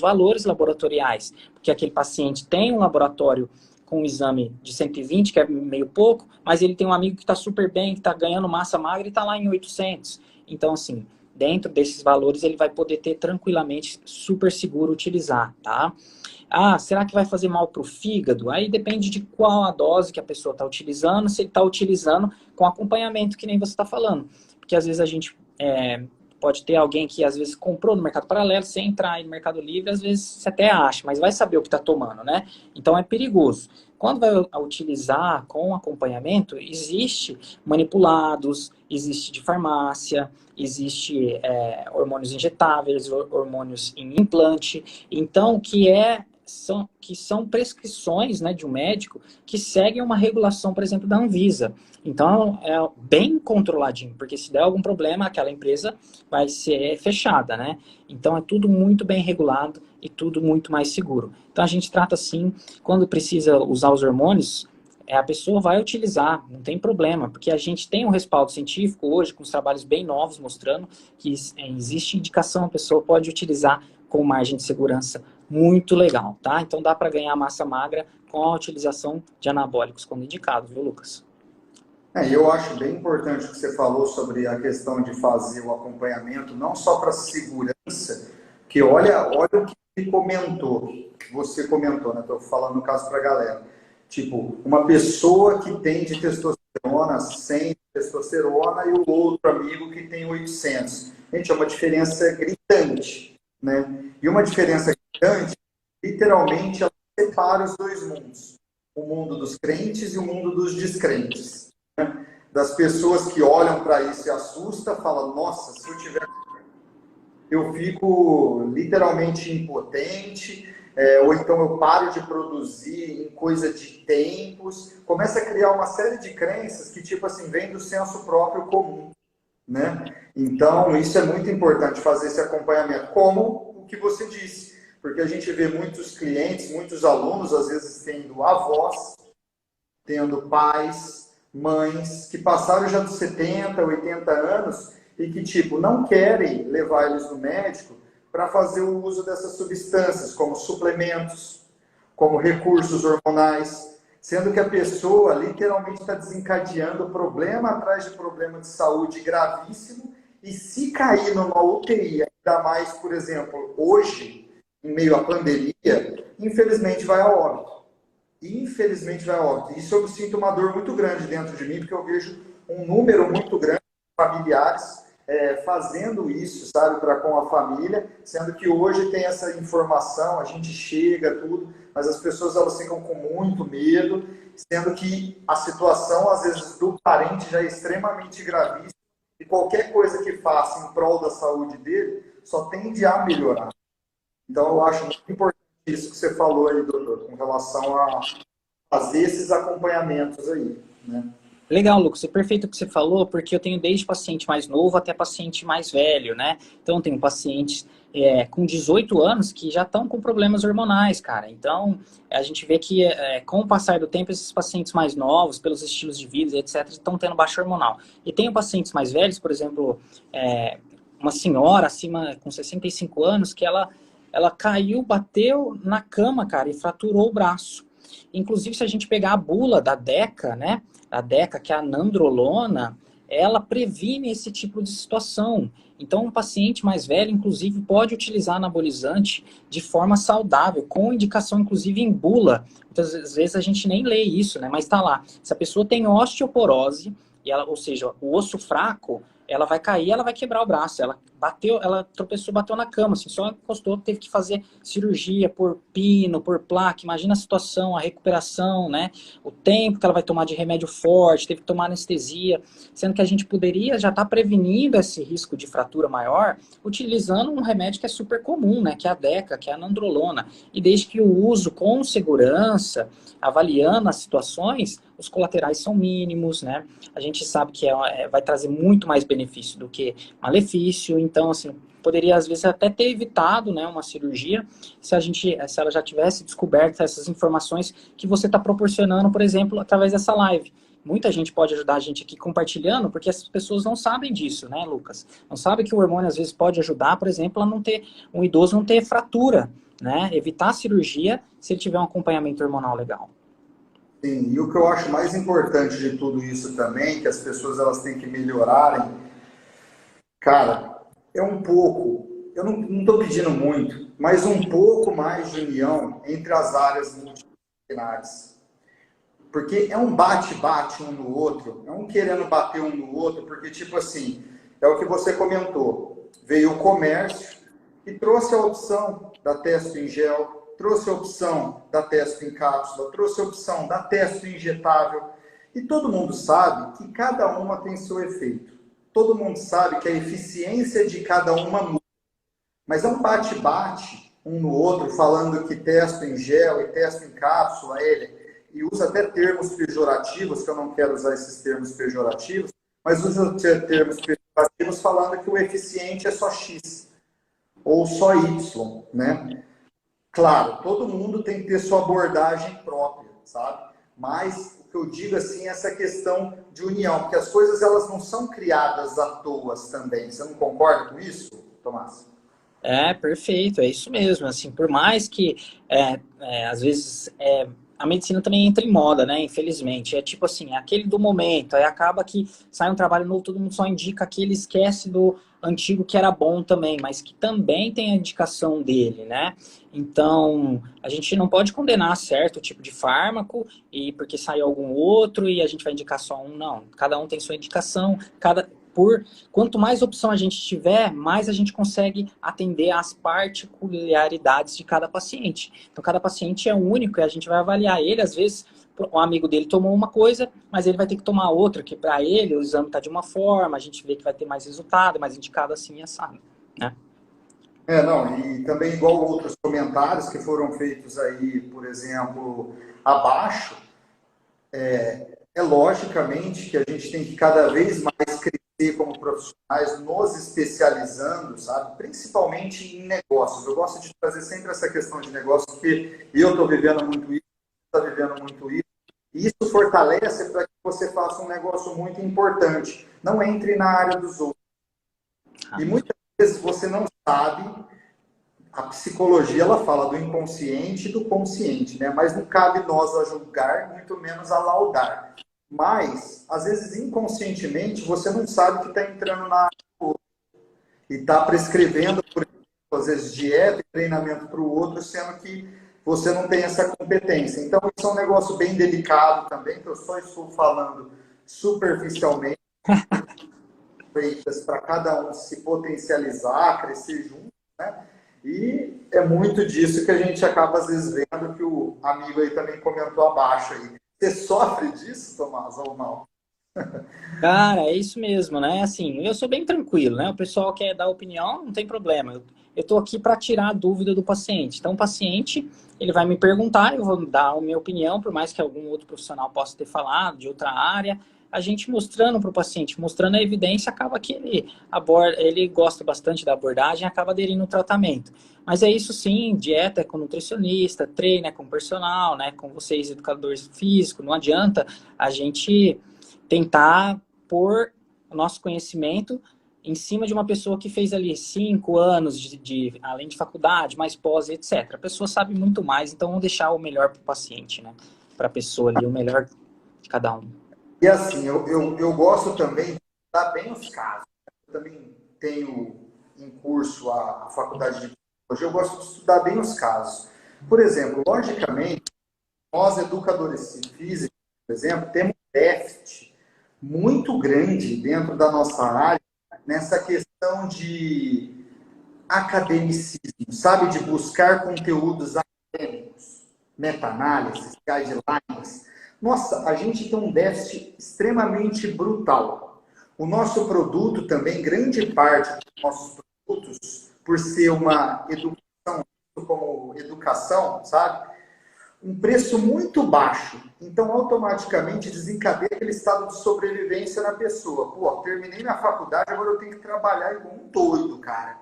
valores laboratoriais, porque aquele paciente tem um laboratório com um exame de 120, que é meio pouco, mas ele tem um amigo que está super bem, que está ganhando massa magra e está lá em 800. Então, assim, dentro desses valores, ele vai poder ter tranquilamente, super seguro utilizar, tá? Ah, será que vai fazer mal para o fígado? Aí depende de qual a dose que a pessoa está utilizando, se ele está utilizando com acompanhamento, que nem você está falando. Porque às vezes a gente pode ter alguém que às vezes comprou no mercado paralelo, sem entrar aí no Mercado Livre, às vezes você até acha, mas vai saber o que está tomando, né? Então é perigoso. Quando vai utilizar com acompanhamento, existe manipulados, existe de farmácia, existe hormônios injetáveis, hormônios em implante, então que são prescrições, né, de um médico que seguem uma regulação, por exemplo, da Anvisa. Então, é bem controladinho, porque se der algum problema, aquela empresa vai ser fechada, né? Então, é tudo muito bem regulado e tudo muito mais seguro. Então, a gente trata assim, quando precisa usar os hormônios, a pessoa vai utilizar, não tem problema, porque a gente tem um respaldo científico hoje, com os trabalhos bem novos, mostrando que existe indicação, a pessoa pode utilizar com margem de segurança muito legal, tá? Então, dá para ganhar massa magra com a utilização de anabólicos quando indicado, viu, Lucas? Eu acho bem importante o que você falou sobre a questão de fazer o acompanhamento, não só para segurança, que olha o que você comentou, né? Estou falando no caso para a galera. Tipo, uma pessoa que tem de testosterona 100 de testosterona e o outro amigo que tem 800. Gente, é uma diferença gritante, né? E uma diferença gritante, literalmente, ela separa os dois mundos. O mundo dos crentes e o mundo dos descrentes. Das pessoas que olham para isso e assustam, falam, nossa, se eu tiver... Eu fico literalmente impotente, ou então eu paro de produzir em coisa de tempos. Começa a criar uma série de crenças que, tipo assim, vem do senso próprio comum, né? Então, isso é muito importante, fazer esse acompanhamento, como o que você disse, porque a gente vê muitos clientes, muitos alunos, às vezes tendo avós, tendo pais, mães, que passaram já dos 70, 80 anos e que, tipo, não querem levar eles no médico para fazer o uso dessas substâncias, como suplementos, como recursos hormonais, sendo que a pessoa literalmente está desencadeando problema atrás de problema de saúde gravíssimo, e se cair numa UTI, ainda mais, por exemplo, hoje, em meio à pandemia, infelizmente vai a óbito. Infelizmente vai a óbito. Isso eu sinto uma dor muito grande dentro de mim, porque eu vejo um número muito grande de familiares fazendo isso, sabe, para com a família, sendo que hoje tem essa informação, a gente chega, tudo, mas as pessoas elas ficam com muito medo, sendo que a situação, às vezes, do parente já é extremamente gravíssima, e qualquer coisa que faça em prol da saúde dele só tende a melhorar. Então, eu acho muito importante isso que você falou aí, doutor, com relação a fazer esses acompanhamentos aí, né? Legal, Lucas, é perfeito o que você falou, porque eu tenho desde paciente mais novo até paciente mais velho, né? Então, eu tenho pacientes com 18 anos que já estão com problemas hormonais, cara. Então, a gente vê que com o passar do tempo, esses pacientes mais novos, pelos estilos de vida, etc., estão tendo baixa hormonal. E tenho pacientes mais velhos, por exemplo, uma senhora acima com 65 anos, que ela caiu, bateu na cama, cara, e fraturou o braço. Inclusive, se a gente pegar a bula da DECA, né? A DECA, que é a nandrolona, ela previne esse tipo de situação. Então, um paciente mais velho, inclusive, pode utilizar anabolizante de forma saudável, com indicação, inclusive, em bula. Muitas vezes a gente nem lê isso, né? Mas está lá. Se a pessoa tem osteoporose, ou seja, o osso fraco, ela vai cair, ela vai quebrar o braço. Ela bateu, ela tropeçou, bateu na cama, assim, só encostou, teve que fazer cirurgia por pino, por placa. Imagina a situação, a recuperação, né? O tempo que ela vai tomar de remédio forte, teve que tomar anestesia, sendo que a gente poderia já estar prevenindo esse risco de fratura maior utilizando um remédio que é super comum, né? Que é a DECA, que é a nandrolona. E desde que o uso com segurança, avaliando as situações, os colaterais são mínimos, né? A gente sabe que vai trazer muito mais benefício do que malefício. Então, assim, poderia às vezes até ter evitado, né, uma cirurgia se ela já tivesse descoberto essas informações que você está proporcionando, por exemplo, através dessa live. Muita gente pode ajudar a gente aqui compartilhando, porque as pessoas não sabem disso, né, Lucas? Não sabem que o hormônio às vezes pode ajudar, por exemplo, a não ter um idoso não ter fratura, né? Evitar a cirurgia se ele tiver um acompanhamento hormonal legal. Sim, e o que eu acho mais importante de tudo isso também, que as pessoas elas têm que melhorarem, cara, é um pouco, eu não estou pedindo muito, mas um pouco mais de união entre as áreas multidisciplinares. Porque é um bate-bate um no outro, é um querendo bater um no outro, porque, tipo assim, é o que você comentou, veio o comércio e trouxe a opção da testo em gel, trouxe a opção da testo em cápsula, trouxe a opção da testo injetável, e todo mundo sabe que cada uma tem seu efeito. Todo mundo sabe que a eficiência de cada uma muda. Mas é um bate-bate um no outro, falando que testo em gel e testo em cápsula, e usa até termos pejorativos, que eu não quero usar esses termos pejorativos, mas usa termos pejorativos falando que o eficiente é só X, ou só Y, né? Claro, todo mundo tem que ter sua abordagem própria, sabe? Mas o que eu digo assim é essa questão de união, porque as coisas elas não são criadas à toa também. Você não concorda com isso, Tomás? Perfeito, é isso mesmo. Assim, por mais que às vezes a medicina também entra em moda, né? Infelizmente. É tipo assim, aquele do momento, aí acaba que sai um trabalho novo, todo mundo só indica aquele, esquece do antigo que era bom também, mas que também tem a indicação dele, né? Então, a gente não pode condenar certo tipo de fármaco e porque saiu algum outro e a gente vai indicar só um, não. Cada um tem sua indicação, quanto mais opção a gente tiver, mais a gente consegue atender às particularidades de cada paciente. Então, cada paciente é único e a gente vai avaliar ele. Às vezes, um amigo dele tomou uma coisa, mas ele vai ter que tomar outra, que para ele o exame está de uma forma, a gente vê que vai ter mais resultado, mais indicado assim e assado, né? Não, e também igual outros comentários que foram feitos aí, por exemplo, abaixo, logicamente que a gente tem que cada vez mais crescer como profissionais, nos especializando, sabe? Principalmente em negócios. Eu gosto de trazer sempre essa questão de negócios, porque eu estou vivendo muito isso, está vivendo muito isso. E isso fortalece para que você faça um negócio muito importante. Não entre na área dos outros. E muitas vezes você não sabe a psicologia, ela fala do inconsciente e do consciente, né? Mas não cabe nós a julgar, muito menos a laudar. Mas, às vezes, inconscientemente, você não sabe que está entrando na e está prescrevendo, por exemplo, às vezes, dieta e treinamento para o outro, sendo que você não tem essa competência. Então, isso é um negócio bem delicado também, que eu só estou falando superficialmente, feitas para cada um se potencializar, crescer junto, né? E é muito disso que a gente acaba, às vezes, vendo que o amigo aí também comentou abaixo aí. Você sofre disso, Tomás, ou não? Cara, é isso mesmo, né? Assim, eu sou bem tranquilo, né? O pessoal quer dar opinião, não tem problema. Eu tô aqui para tirar a dúvida do paciente. Então, o paciente, ele vai me perguntar, eu vou dar a minha opinião, por mais que algum outro profissional possa ter falado de outra área. A gente mostrando para o paciente, mostrando a evidência, acaba que ele gosta bastante da abordagem, acaba aderindo ao tratamento. Mas é isso sim, dieta é com nutricionista, treino é com personal, né? Com vocês, educadores físicos, não adianta a gente tentar pôr o nosso conhecimento em cima de uma pessoa que fez ali 5 anos além de faculdade, mais pós, etc. A pessoa sabe muito mais, então vamos deixar o melhor para o paciente, né? Para a pessoa ali, o melhor de cada um. E assim, eu gosto também de estudar bem os casos. Eu também tenho em curso a faculdade de psicologia, eu gosto de estudar bem os casos. Por exemplo, logicamente, nós educadores físicos, por exemplo, temos um déficit muito grande dentro da nossa área nessa questão de academicismo, sabe? De buscar conteúdos acadêmicos, meta-análises, guidelines. Nossa, a gente tem um déficit extremamente brutal. O nosso produto também, grande parte dos nossos produtos, por ser uma educação, como educação, sabe? Um preço muito baixo. Então, automaticamente desencadeia aquele estado de sobrevivência na pessoa. Pô, terminei minha faculdade, agora eu tenho que trabalhar igual um doido, cara.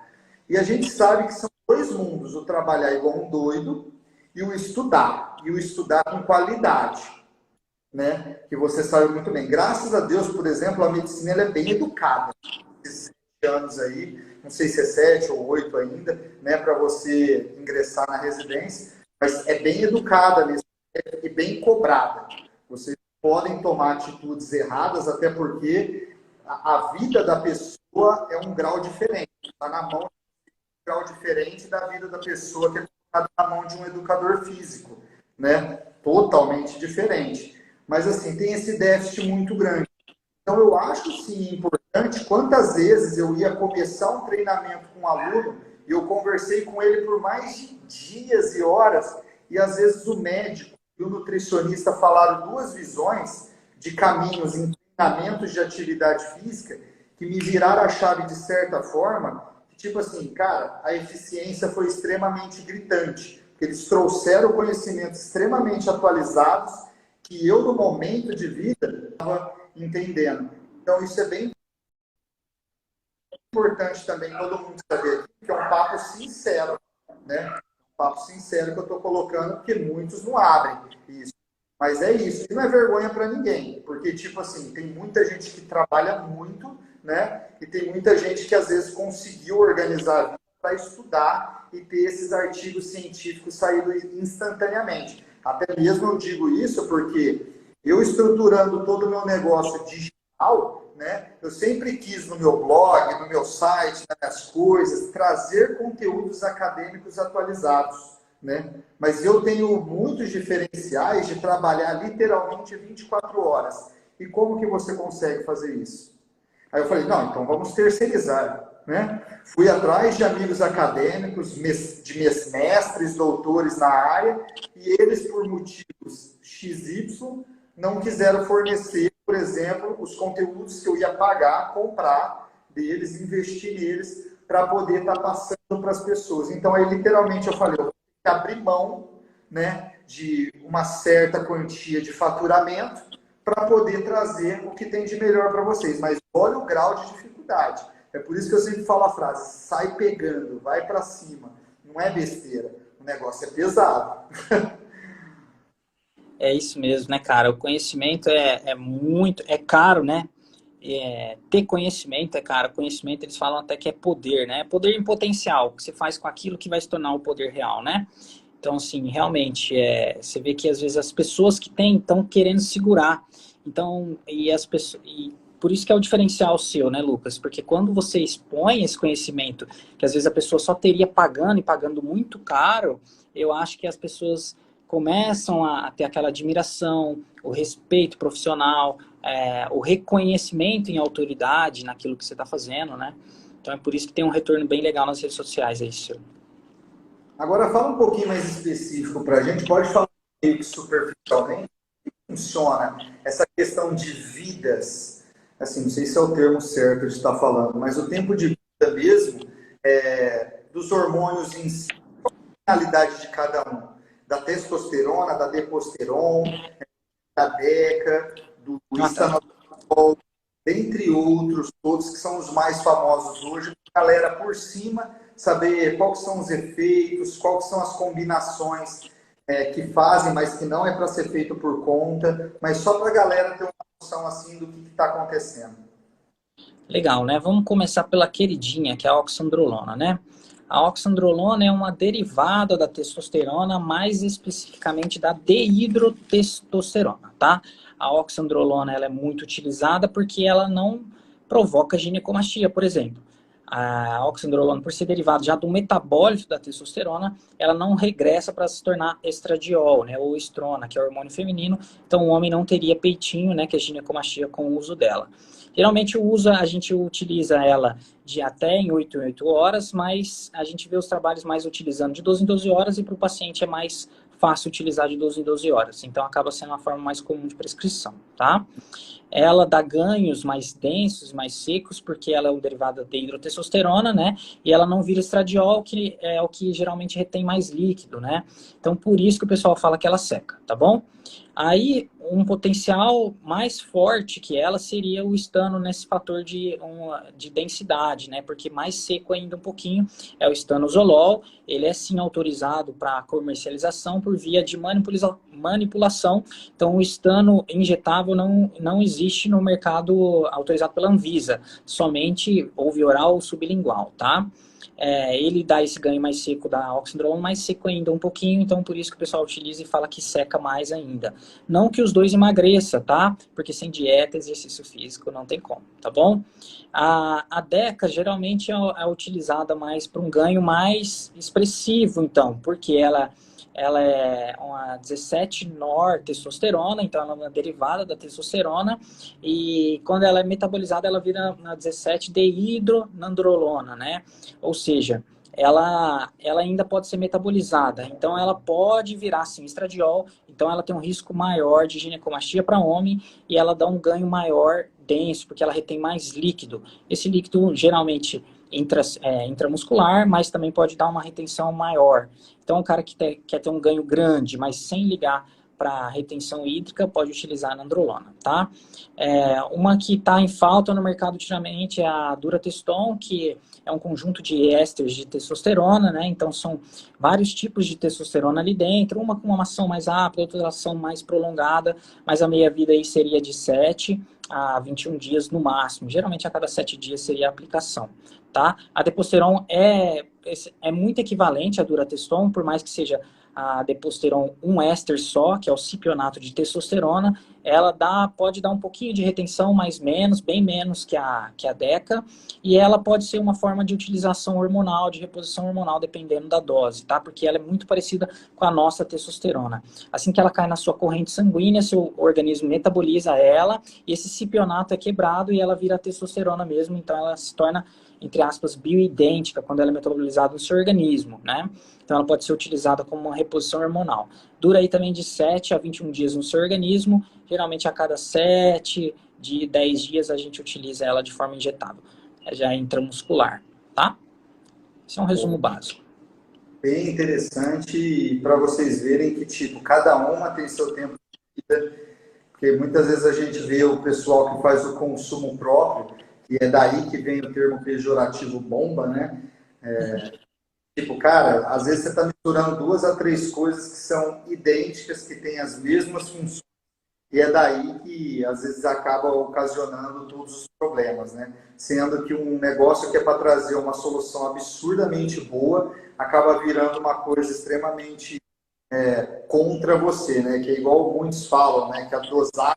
E a gente sabe que são dois mundos, o trabalhar igual um doido e o estudar. E o estudar com qualidade, né? Que você sabe muito bem. Graças a Deus, por exemplo, a medicina ela é bem educada. Esses 7 anos aí, não sei se é 7 ou 8 ainda, né? Para você ingressar na residência. Mas é bem educada mesmo, e bem cobrada. Vocês podem tomar atitudes erradas, até porque a vida da pessoa é um grau diferente. Está na mão de um grau diferente da vida da pessoa que é colocada na mão de um educador físico, né? Totalmente diferente. Mas, assim, tem esse déficit muito grande. Então, eu acho, sim, importante, quantas vezes eu ia começar um treinamento com um aluno e eu conversei com ele por mais de dias e horas, e às vezes o médico e o nutricionista falaram duas visões de caminhos em treinamentos de atividade física que me viraram a chave de certa forma, que tipo assim, cara, a eficiência foi extremamente gritante, porque eles trouxeram conhecimentos extremamente atualizados que eu, no momento de vida, estava entendendo. Então, isso é bem importante também todo mundo saber que é um papo sincero, né? Um papo sincero que eu estou colocando, porque muitos não abrem isso. Mas é isso, e não é vergonha para ninguém, porque, tipo assim, tem muita gente que trabalha muito, né? E tem muita gente que, às vezes, conseguiu organizar para estudar e ter esses artigos científicos saídos instantaneamente. Até mesmo eu digo isso porque eu estruturando todo o meu negócio digital, né? Eu sempre quis no meu blog, no meu site, nas coisas, trazer conteúdos acadêmicos atualizados, né? Mas eu tenho muitos diferenciais de trabalhar literalmente 24 horas. E como que você consegue fazer isso? Aí eu falei, não, então vamos terceirizar, né? Fui atrás de amigos acadêmicos, de mestres, doutores na área, e eles, por motivos XY, não quiseram fornecer, por exemplo, os conteúdos que eu ia pagar, comprar deles, investir neles, para poder estar passando para as pessoas. Então, aí, literalmente, eu falei, eu vou ter que abrir mão, né, de uma certa quantia de faturamento para poder trazer o que tem de melhor para vocês. Mas olha o grau de dificuldade. É por isso que eu sempre falo a frase, sai pegando, vai para cima. Não é besteira, o negócio é pesado. É isso mesmo, né, cara? O conhecimento é muito, é caro, né? ter conhecimento, cara, conhecimento eles falam até que é poder, né? Poder em potencial, que você faz com aquilo que vai se tornar o poder real, né? Então, assim, realmente, você vê que às vezes as pessoas que têm estão querendo segurar. Então, e por isso que é o diferencial seu, né, Lucas? Porque quando você expõe esse conhecimento, que às vezes a pessoa só teria pagando e pagando muito caro, eu acho que as pessoas começam a ter aquela admiração, o respeito profissional, o reconhecimento em autoridade naquilo que você está fazendo, né? Então é por isso que tem um retorno bem legal nas redes sociais aí, seu. Agora fala um pouquinho mais específico para a gente, pode falar meio que superficialmente, como funciona essa questão de vidas, assim, não sei se é o termo certo de estar falando, mas o tempo de vida mesmo, dos hormônios em si, a finalidade de cada um, da testosterona, da deposterona, da DECA, do Ah, tá. estanol, dentre outros, todos que são os mais famosos hoje, a galera por cima saber quais são os efeitos, quais são as combinações que fazem, mas que não é para ser feito por conta, mas só para a galera ter uma noção assim do que está acontecendo. Legal, né? Vamos começar pela queridinha, que é a oxandrolona, né? A oxandrolona é uma derivada da testosterona, mais especificamente da deidrotestosterona, tá? A oxandrolona ela é muito utilizada porque ela não provoca ginecomastia, por exemplo. A oxandrolona, por ser derivada já do metabólito da testosterona, ela não regressa para se tornar estradiol, né, ou estrona, que é o hormônio feminino. Então o homem não teria peitinho, né, que é ginecomastia com o uso dela. Geralmente a gente utiliza ela de até em 8 em 8 horas, mas a gente vê os trabalhos mais utilizando de 12 em 12 horas e para o paciente é mais fácil utilizar de 12 em 12 horas. Então acaba sendo uma forma mais comum de prescrição, tá? Ela dá ganhos mais densos, mais secos, porque ela é um derivado da hidrotestosterona, né? E ela não vira estradiol, que é o que geralmente retém mais líquido, né? Então, por isso que o pessoal fala que ela seca, tá bom? Aí, um potencial mais forte que ela seria o estano nesse fator de densidade, né? Porque mais seco ainda um pouquinho é o estanozolol. Ele é sim autorizado para comercialização por via de manipulação. Então, o estano injetável não existe no mercado autorizado pela Anvisa, somente ou via oral ou sublingual, tá? Ele dá esse ganho mais seco da oxandrolona, mais seco ainda um pouquinho, então por isso que o pessoal utiliza e fala que seca mais ainda. Não que os dois emagreça, tá? Porque sem dieta, exercício físico, não tem como, tá bom? A DECA geralmente é utilizada mais para um ganho mais expressivo, então, porque ela é uma 17-nor-testosterona, então ela é uma derivada da testosterona, e quando ela é metabolizada, ela vira uma 17-dehidronandrolona, né? Ou seja, ela ainda pode ser metabolizada, então ela pode virar, sim, estradiol, então ela tem um risco maior de ginecomastia para homem, e ela dá um ganho maior denso, porque ela retém mais líquido. Esse líquido, geralmente, intramuscular, mas também pode dar uma retenção maior. Então, o cara que quer ter um ganho grande, mas sem ligar para retenção hídrica, pode utilizar a nandrolona, tá? Uma que está em falta no mercado ultimamente é a Durateston, que é um conjunto de ésteres de testosterona, né? Então, são vários tipos de testosterona ali dentro, uma com uma ação mais rápida, outra ação mais prolongada, mas a meia-vida aí seria de 7 a 21 dias no máximo. Geralmente, a cada 7 dias seria a aplicação, tá? A Deposteron é muito equivalente à Durateston, por mais que seja a Deposteron um éster só, que é o cipionato de testosterona, ela pode dar um pouquinho de retenção, mas menos, bem menos que a DECA, e ela pode ser uma forma de utilização hormonal, de reposição hormonal, dependendo da dose, tá? Porque ela é muito parecida com a nossa testosterona. Assim que ela cai na sua corrente sanguínea, seu organismo metaboliza ela, e esse cipionato é quebrado e ela vira testosterona mesmo, então ela se torna, entre aspas, bioidêntica quando ela é metabolizada no seu organismo, né? Então ela pode ser utilizada como uma reposição hormonal. Dura aí também de 7 a 21 dias no seu organismo, geralmente a cada 7 de 10 dias a gente utiliza ela de forma injetável, já é intramuscular, tá? Esse é um resumo básico. Bem interessante para vocês verem que, tipo, cada uma tem seu tempo de vida, porque muitas vezes a gente vê o pessoal que faz o consumo próprio, e é daí que vem o termo pejorativo bomba, né? Tipo, cara, às vezes você está misturando 2 a 3 coisas que são idênticas, que têm as mesmas funções, e é daí que às vezes acaba ocasionando todos os problemas, né? Sendo que um negócio que é para trazer uma solução absurdamente boa acaba virando uma coisa extremamente contra você, né? Que é igual muitos falam, né? Que a dosagem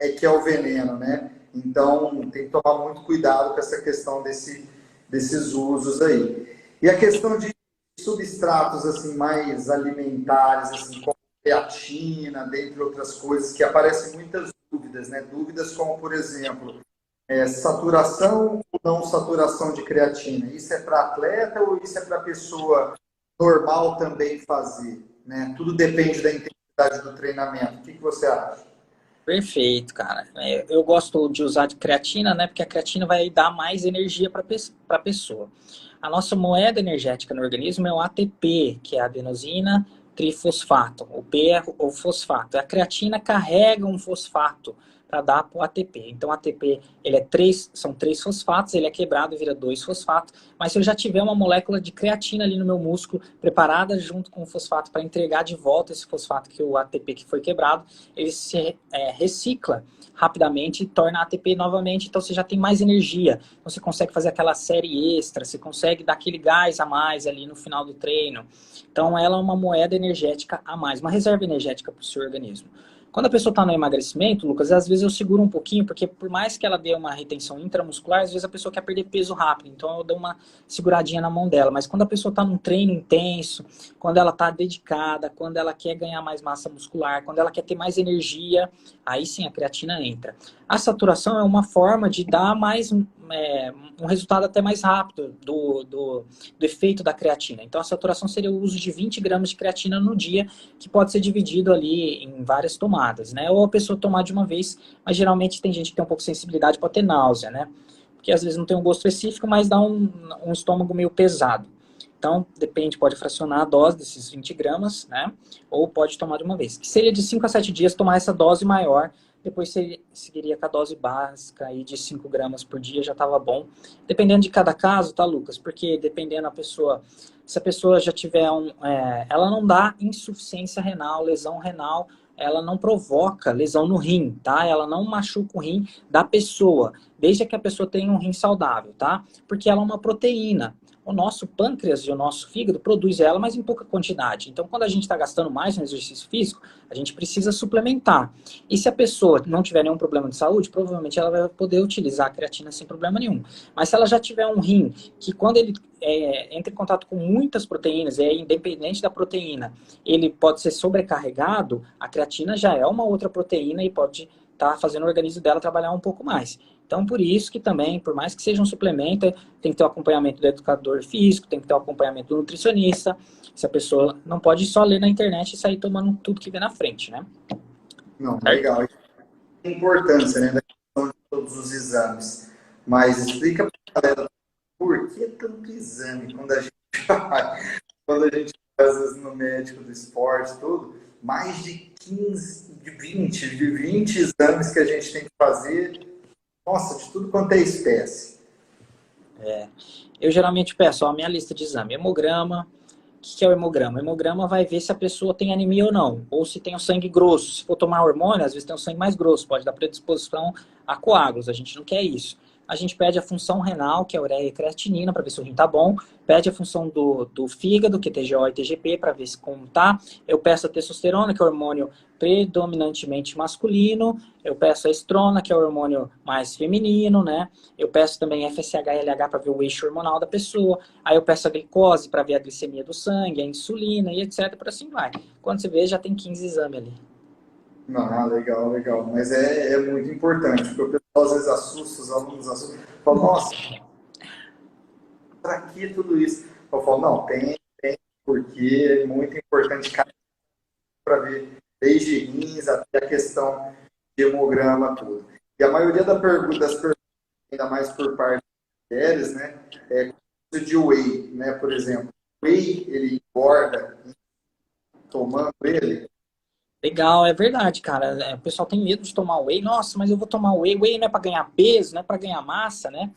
é que é o veneno, né? Então tem que tomar muito cuidado com essa questão desses usos aí. E a questão de substratos assim mais alimentares, assim como creatina, dentre outras coisas, que aparecem muitas dúvidas, né? Dúvidas como, por exemplo, saturação ou não saturação de creatina. Isso é para atleta ou isso é para pessoa normal também fazer, né? Tudo depende da intensidade do treinamento. O que você acha? Perfeito, cara. Eu gosto de usar de creatina, né? Porque a creatina vai dar mais energia para a pessoa. A nossa moeda energética no organismo é o ATP, que é a adenosina trifosfato. O P é o fosfato. A creatina carrega um fosfato para dar para o ATP. Então, o ATP são 3 fosfatos, ele é quebrado e vira 2 fosfatos. Mas se eu já tiver uma molécula de creatina ali no meu músculo, preparada junto com o fosfato para entregar de volta esse fosfato que o ATP que foi quebrado, ele se recicla rapidamente e torna ATP novamente, então você já tem mais energia, então você consegue fazer aquela série extra, você consegue dar aquele gás a mais ali no final do treino. Então ela é uma moeda energética a mais, uma reserva energética para o seu organismo. Quando a pessoa está no emagrecimento, Lucas, às vezes eu seguro um pouquinho, porque por mais que ela dê uma retenção intramuscular, às vezes a pessoa quer perder peso rápido, então eu dou uma seguradinha na mão dela. Mas quando a pessoa está num treino intenso, quando ela está dedicada, quando ela quer ganhar mais massa muscular, quando ela quer ter mais energia, aí sim a creatina entra. A saturação é uma forma de dar mais um resultado até mais rápido do efeito da creatina. Então a saturação seria o uso de 20 gramas de creatina no dia, que pode ser dividido ali em várias tomadas, né? Ou a pessoa tomar de uma vez, mas geralmente tem gente que tem um pouco de sensibilidade, pode ter náusea, né? Porque às vezes não tem um gosto específico, mas dá um estômago meio pesado. Então, depende, pode fracionar a dose desses 20 gramas, né? Ou pode tomar de uma vez. Que seria de 5 a 7 dias tomar essa dose maior. Depois seguiria com a dose básica aí de 5 gramas por dia, já estava bom. Dependendo de cada caso, tá, Lucas? Porque dependendo da pessoa, se a pessoa já tiver ela não dá insuficiência renal, lesão renal, ela não provoca lesão no rim, tá? Ela não machuca o rim da pessoa, desde que a pessoa tenha um rim saudável, tá? Porque ela é uma proteína. O nosso pâncreas e o nosso fígado produz ela, mas em pouca quantidade. Então, quando a gente está gastando mais no exercício físico, a gente precisa suplementar. E se a pessoa não tiver nenhum problema de saúde, provavelmente ela vai poder utilizar a creatina sem problema nenhum. Mas se ela já tiver um rim que quando ele entra em contato com muitas proteínas, independente da proteína, ele pode ser sobrecarregado, a creatina já é uma outra proteína e pode estar fazendo o organismo dela trabalhar um pouco mais. Então, por isso que também, por mais que seja um suplemento, tem que ter o acompanhamento do educador físico, tem que ter o acompanhamento do nutricionista. Se a pessoa não pode só ler na internet e sair tomando tudo que vem na frente, né? Não, legal. A importância, né, da questão de todos os exames. Mas explica para a galera por que tanto exame quando a gente vai, quando a gente vai, às vezes, no médico do esporte, tudo, mais de 15, de vinte exames que a gente tem que fazer. Nossa, de tudo quanto é espécie. Eu geralmente peço a minha lista de exame. Hemograma. O que é o hemograma? O hemograma vai ver se a pessoa tem anemia ou não. Ou se tem o sangue grosso. Se for tomar hormônio, às vezes tem o sangue mais grosso. Pode dar predisposição a coágulos. A gente não quer isso. A gente pede a função renal, que é a ureia e creatinina, para ver se o rim está bom. Pede a função do fígado, que é TGO e TGP, para ver se como tá. Eu peço a testosterona, que é o hormônio predominantemente masculino. Eu peço a estrona, que é o hormônio mais feminino, né? Eu peço também FSH e LH para ver o eixo hormonal da pessoa. Aí eu peço a glicose para ver a glicemia do sangue, a insulina e etc. Por assim vai. Quando você vê, já tem 15 exames ali. Não, legal, legal. Mas é muito importante, porque o pessoal às vezes assusta, os alunos assustam. Falam, nossa, para que tudo isso? Eu falo, não, tem, porque é muito importante para ver desde rins até a questão de hemograma, tudo. E a maioria das perguntas, ainda mais por parte das mulheres, né, é coisa de whey, né, por exemplo. Whey, ele engorda tomando ele. Legal, é verdade, cara. O pessoal tem medo de tomar whey. Nossa, mas eu vou tomar whey. Whey não é para ganhar peso, não é para ganhar massa, né?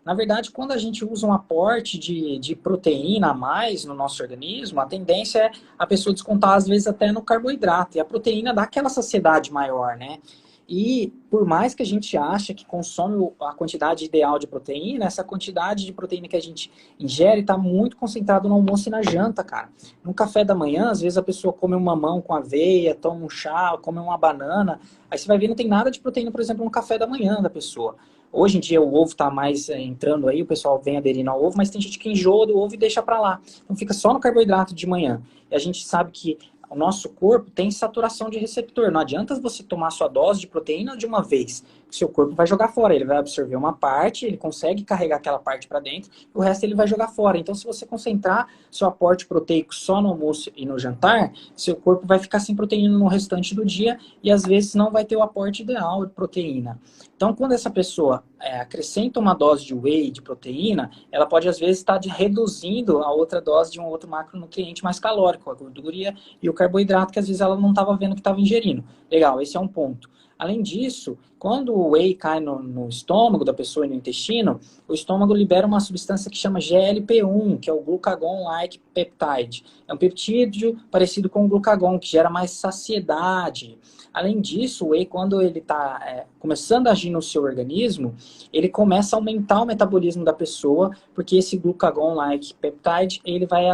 Na verdade, quando a gente usa um aporte de proteína a mais no nosso organismo, a tendência é a pessoa descontar, às vezes, até no carboidrato. E a proteína dá aquela saciedade maior, né? E por mais que a gente ache que consome a quantidade ideal de proteína, essa quantidade de proteína que a gente ingere está muito concentrado no almoço e na janta, cara. No café da manhã, às vezes a pessoa come um mamão com aveia, toma um chá, come uma banana. Aí você vai ver, não tem nada de proteína, por exemplo, no café da manhã da pessoa. Hoje em dia o ovo está mais entrando aí, o pessoal vem aderindo ao ovo, mas tem gente que enjoa do ovo e deixa para lá. Então fica só no carboidrato de manhã. E a gente sabe que o nosso corpo tem saturação de receptor. Não adianta você tomar sua dose de proteína de uma vez. O seu corpo vai jogar fora. Ele vai absorver uma parte, ele consegue carregar aquela parte para dentro, e o resto ele vai jogar fora. Então, se você concentrar seu aporte proteico só no almoço e no jantar, seu corpo vai ficar sem proteína no restante do dia e às vezes não vai ter o aporte ideal de proteína. Então, quando essa pessoa acrescenta uma dose de whey, de proteína, ela pode às vezes estar reduzindo a outra dose de um outro macronutriente mais calórico, a gordura e o carboidrato, que às vezes ela não estava vendo que estava ingerindo. Legal, esse é um ponto. Além disso, quando o whey cai no estômago da pessoa e no intestino, o estômago libera uma substância que chama GLP-1, que é o Glucagon-like Peptide. É um peptídeo parecido com o glucagon, que gera mais saciedade. Além disso, o whey, quando ele está começando a agir no seu organismo, ele começa a aumentar o metabolismo da pessoa, porque esse glucagon-like peptide, ele vai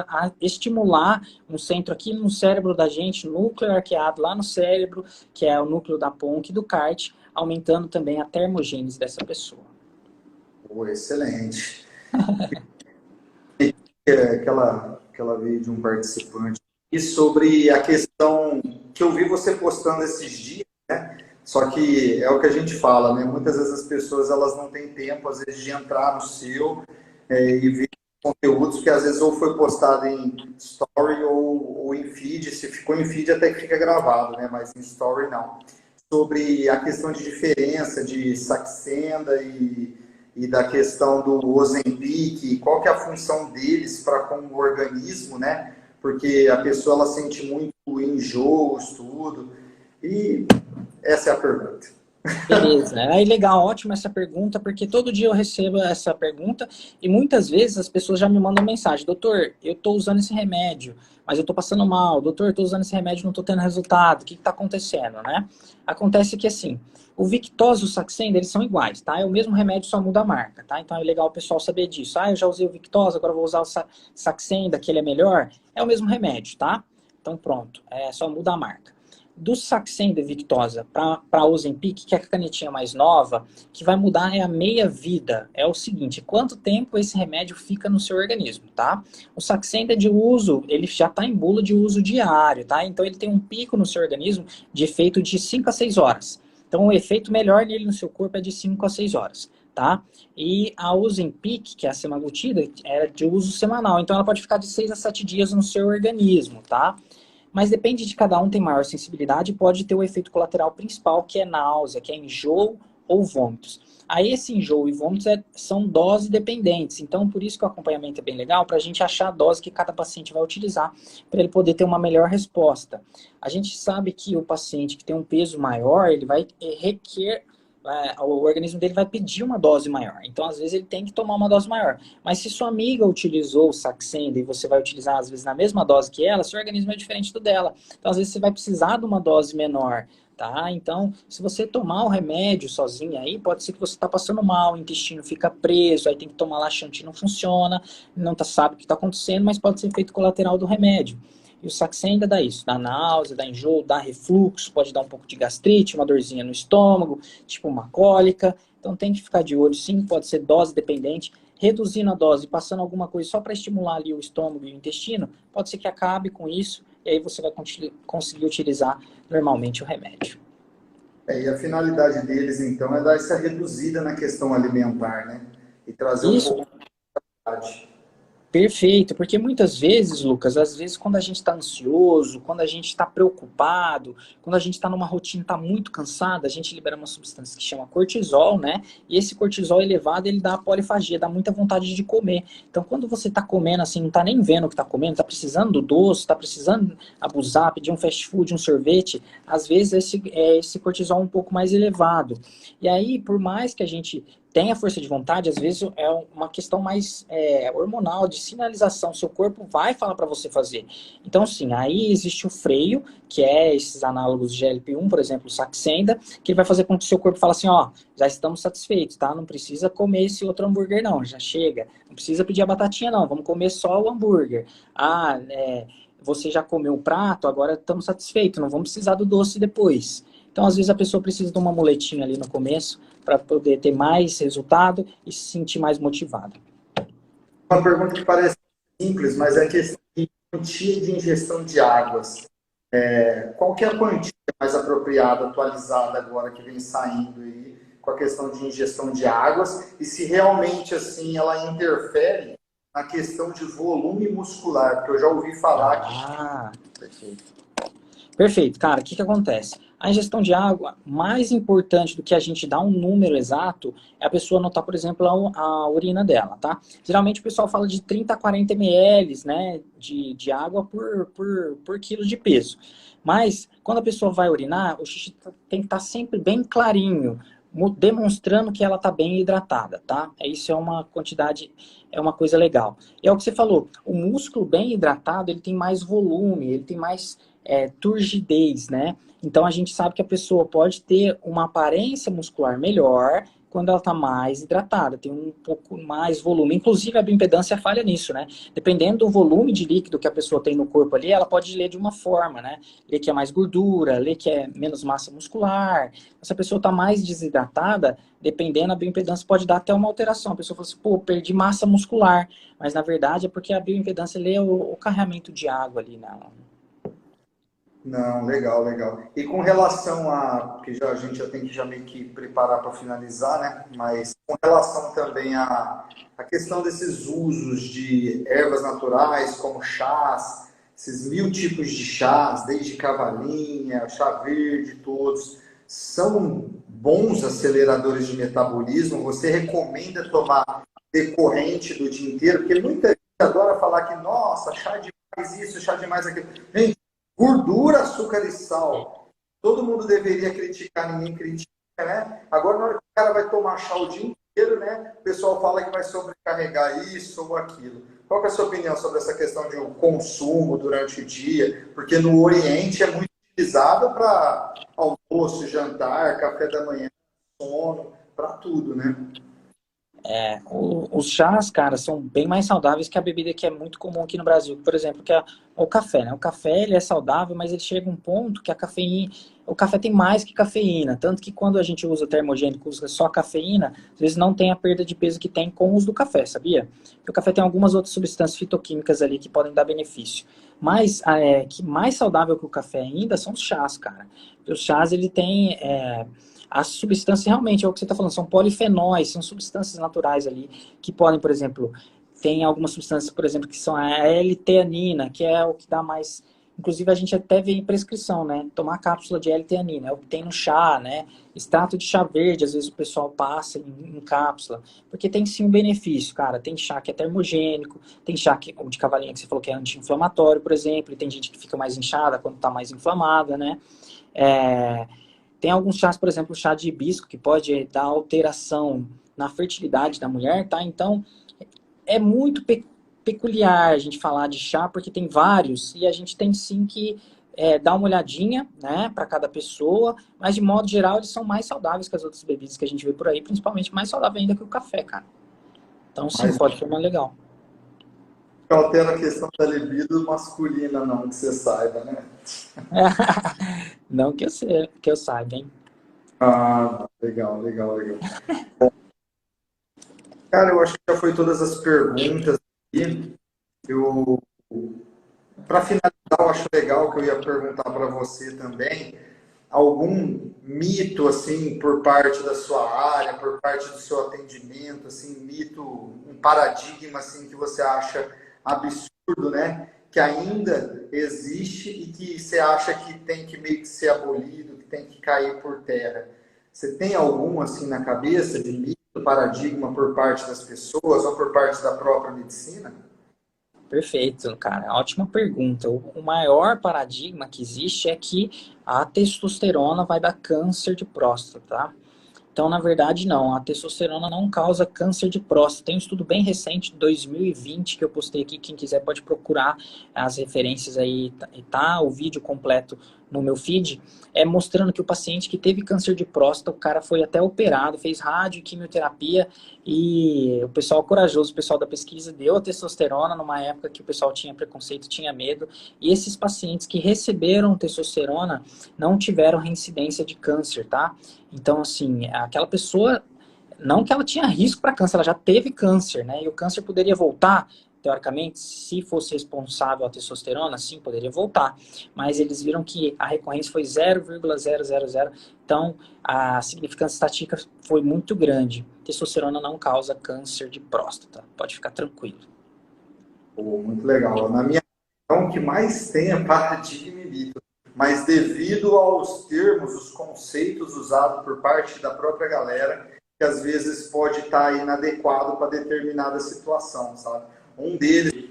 estimular um centro aqui no cérebro da gente, núcleo arqueado lá no cérebro, que é o núcleo da Ponck e do CART, aumentando também a termogênese dessa pessoa. Oh, excelente. Aquela veio de um participante e sobre a questão que eu vi você postando esses dias, né? Só que é o que a gente fala, né? Muitas vezes as pessoas elas não têm tempo, às vezes, de entrar no seu e ver conteúdos que às vezes ou foi postado em story ou em feed. Se ficou em feed até que fica gravado, né? Mas em story não. Sobre a questão de diferença de Saxenda e da questão do Ozempic, qual que é a função deles para com o organismo, né? Porque a pessoa ela sente muito enjoos, tudo. E essa é a pergunta. Beleza, aí legal, ótima essa pergunta, porque todo dia eu recebo essa pergunta e muitas vezes as pessoas já me mandam mensagem: doutor, eu estou usando esse remédio, mas eu estou passando mal, doutor, eu estou usando esse remédio e não estou tendo resultado, o que está acontecendo, né? Acontece que assim, o Victoza e o Saxenda, eles são iguais, tá? É o mesmo remédio, só muda a marca, tá? Então é legal o pessoal saber disso. Ah, eu já usei o Victoza, agora eu vou usar o Saxenda, que ele é melhor. É o mesmo remédio, tá? Então pronto, só muda a marca. Do Saxenda e Victoza para Ozempic, que é a canetinha mais nova, que vai mudar é a meia-vida. É o seguinte: quanto tempo esse remédio fica no seu organismo, tá? O Saxenda de uso, ele já está em bula de uso diário, tá? Então ele tem um pico no seu organismo de efeito de 5 a 6 horas. Então o efeito melhor nele no seu corpo é de 5 a 6 horas, tá? E a Ozempic, que é a semaglutida, é de uso semanal. Então ela pode ficar de 6 a 7 dias no seu organismo, tá? Mas depende de cada um, tem maior sensibilidade e pode ter o efeito colateral principal, que é náusea, que é enjoo ou vômitos. Aí esse enjoo e vômitos são dose dependentes, então por isso que o acompanhamento é bem legal, para a gente achar a dose que cada paciente vai utilizar, para ele poder ter uma melhor resposta. A gente sabe que o paciente que tem um peso maior, ele vai requerer... o organismo dele vai pedir uma dose maior. Então, às vezes, ele tem que tomar uma dose maior. Mas se sua amiga utilizou o Saxenda e você vai utilizar, às vezes, na mesma dose que ela, seu organismo é diferente do dela. Então, às vezes, você vai precisar de uma dose menor, tá? Então, se você tomar o remédio sozinha aí, pode ser que você está passando mal, o intestino fica preso, aí tem que tomar laxante, não funciona, não sabe o que está acontecendo, mas pode ser efeito colateral do remédio. E o Saxenda dá isso, dá náusea, dá enjoo, dá refluxo, pode dar um pouco de gastrite, uma dorzinha no estômago, tipo uma cólica. Então tem que ficar de olho, sim, pode ser dose dependente. Reduzindo a dose, passando alguma coisa só para estimular ali o estômago e o intestino, pode ser que acabe com isso, e aí você vai conseguir utilizar normalmente o remédio. E a finalidade deles, então, é dar essa reduzida na questão alimentar, né? E trazer Isso. um pouco de qualidade. Perfeito, porque muitas vezes, Lucas, às vezes quando a gente está ansioso, quando a gente está preocupado, quando a gente está numa rotina, está muito cansado, a gente libera uma substância que chama cortisol, né? E esse cortisol elevado, ele dá a polifagia, dá muita vontade de comer. Então, quando você está comendo assim, não está nem vendo o que está comendo, está precisando do doce, está precisando abusar, pedir um fast food, um sorvete, às vezes esse cortisol é um pouco mais elevado. E aí, por mais que a gente tem a força de vontade, às vezes é uma questão mais hormonal, de sinalização. Seu corpo vai falar para você fazer. Então, sim, aí existe o freio, que é esses análogos de GLP-1, por exemplo, o Saxenda, que ele vai fazer com que o seu corpo fale assim, ó, já estamos satisfeitos, tá? Não precisa comer esse outro hambúrguer, não, já chega. Não precisa pedir a batatinha, não, vamos comer só o hambúrguer. Ah, você já comeu o prato, agora estamos satisfeitos, não vamos precisar do doce depois. Então, às vezes, a pessoa precisa de uma muletinha ali no começo para poder ter mais resultado e se sentir mais motivada. Uma pergunta que parece simples, mas é a questão de quantia de ingestão de águas. Qual que é a quantia mais apropriada, atualizada agora que vem saindo aí com a questão de ingestão de águas e se realmente assim ela interfere na questão de volume muscular, porque eu já ouvi falar que... Perfeito. Perfeito, cara, o que acontece? A ingestão de água, mais importante do que a gente dar um número exato, é a pessoa anotar, por exemplo, a urina dela, tá? Geralmente o pessoal fala de 30 a 40 ml, né, de água por quilo de peso. Mas, quando a pessoa vai urinar, o xixi tem que estar sempre bem clarinho, demonstrando que ela está bem hidratada, tá? Isso é uma quantidade, é uma coisa legal. E é o que você falou, o músculo bem hidratado, ele tem mais volume, ele tem mais turgidez, né? Então a gente sabe que a pessoa pode ter uma aparência muscular melhor quando ela está mais hidratada, tem um pouco mais volume. Inclusive a bioimpedância falha nisso, né? Dependendo do volume de líquido que a pessoa tem no corpo ali, ela pode ler de uma forma, né? Ler que é mais gordura, ler que é menos massa muscular. Se a pessoa está mais desidratada, dependendo, a bioimpedância pode dar até uma alteração. A pessoa fala assim, pô, perdi massa muscular. Mas na verdade é porque a bioimpedância lê o carregamento de água ali na... Não, legal, legal. E com relação a, que a gente já tem que já meio que preparar para finalizar, né? Mas com relação também a questão desses usos de ervas naturais, como chás, esses 1000 tipos de chás, desde cavalinha, chá verde, todos, são bons aceleradores de metabolismo? Você recomenda tomar decorrente do dia inteiro? Porque muita gente adora falar que, nossa, chá demais isso, chá demais aquilo. Gente, gordura, açúcar e sal. Todo mundo deveria criticar, ninguém critica, né? Agora, na hora que o cara vai tomar chá o dia inteiro, né? O pessoal fala que vai sobrecarregar isso ou aquilo. Qual é a sua opinião sobre essa questão de um consumo durante o dia? Porque no Oriente é muito utilizado para almoço, jantar, café da manhã, sono, para tudo, né? Os chás, cara, são bem mais saudáveis que a bebida que é muito comum aqui no Brasil. Por exemplo, que é o café, né? O café, ele é saudável, mas ele chega a um ponto que a cafeína... O café tem mais que cafeína. Tanto que quando a gente usa termogênico, usa só cafeína, às vezes não tem a perda de peso que tem com o uso do café, sabia? Porque o café tem algumas outras substâncias fitoquímicas ali que podem dar benefício. Mas, que mais saudável que o café ainda são os chás, cara. Porque os chás, ele tem... as substâncias realmente, é o que você está falando, são polifenóis, são substâncias naturais ali, que podem, por exemplo, tem algumas substâncias, por exemplo, que são a L-teanina, que é o que dá mais... Inclusive, a gente até vê em prescrição, né? Tomar cápsula de L-teanina, é o que tem no chá, né? Extrato de chá verde, às vezes o pessoal passa em cápsula, porque tem sim um benefício, cara. Tem chá que é termogênico, tem chá que, o de cavalinha que você falou que é anti-inflamatório, por exemplo, e tem gente que fica mais inchada quando está mais inflamada, né? Tem alguns chás, por exemplo, o chá de hibisco, que pode dar alteração na fertilidade da mulher, tá? Então, é muito peculiar a gente falar de chá, porque tem vários, e a gente tem sim que dar uma olhadinha, né, para cada pessoa, mas de modo geral eles são mais saudáveis que as outras bebidas que a gente vê por aí, principalmente mais saudável ainda que o café, cara. Então, sim, Mas pode ser uma legal. altera a questão da libido masculina, não, que você saiba, né? Não que eu saiba, hein? Ah, legal, legal, legal. Cara, eu acho que já foi todas as perguntas aqui. Eu, para finalizar, eu acho legal que eu ia perguntar para você também algum mito assim por parte da sua área, por parte do seu atendimento, assim, mito, um paradigma assim que você acha absurdo, né? Que ainda existe e que você acha que tem que meio que ser abolido, que tem que cair por terra. Você tem algum assim na cabeça de mito, paradigma por parte das pessoas ou por parte da própria medicina? Perfeito, cara. Ótima pergunta. O maior paradigma que existe é que a testosterona vai dar câncer de próstata, tá? Então, na verdade, não. A testosterona não causa câncer de próstata. Tem um estudo bem recente, de 2020, que eu postei aqui. Quem quiser pode procurar as referências aí. Tá o vídeo completo no meu feed. Mostrando que o paciente que teve câncer de próstata, o cara foi até operado, fez rádio e quimioterapia. E o pessoal corajoso, o pessoal da pesquisa, deu a testosterona numa época que o pessoal tinha preconceito, tinha medo. E esses pacientes que receberam testosterona não tiveram reincidência de câncer, tá? Então, assim, aquela pessoa, não que ela tinha risco para câncer, ela já teve câncer, né? E o câncer poderia voltar, teoricamente, se fosse responsável a testosterona, sim, poderia voltar. Mas eles viram que a recorrência foi 0,000, então a significância estatística foi muito grande. Testosterona não causa câncer de próstata, pode ficar tranquilo. Pô, muito legal. Na minha opinião, o que mais tem é paradigma e mito. Mas devido aos termos, os conceitos usados por parte da própria galera, que às vezes pode estar inadequado para determinada situação, sabe? Um deles,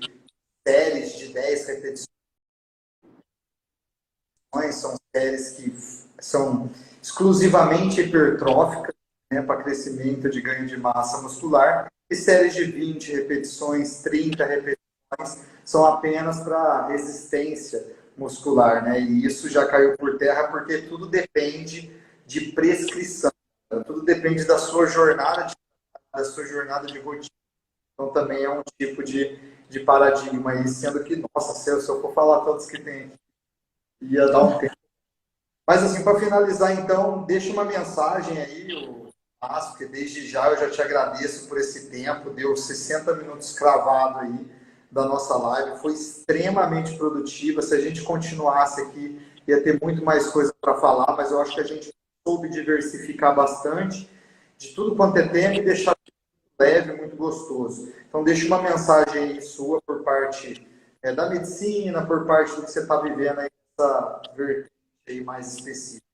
séries de 10 repetições, são séries que são exclusivamente hipertróficas, né, para crescimento de ganho de massa muscular, e séries de 20 repetições, 30 repetições, são apenas para resistência muscular, né? E isso já caiu por terra porque tudo depende de prescrição, tudo depende da sua jornada de rotina. Então também é um tipo de paradigma aí, sendo que, nossa, se eu for falar todos que tem aqui, ia dar um tempo. Mas assim, para finalizar então, deixa uma mensagem aí, o Márcio, porque desde já eu já te agradeço por esse tempo, deu 60 minutos cravado aí da nossa live, foi extremamente produtiva. Se a gente continuasse aqui, ia ter muito mais coisa para falar, mas eu acho que a gente soube diversificar bastante de tudo quanto é tema e deixar leve, muito gostoso. Então deixa uma mensagem aí sua por parte da medicina, por parte do que você está vivendo aí, essa vertente aí mais específica.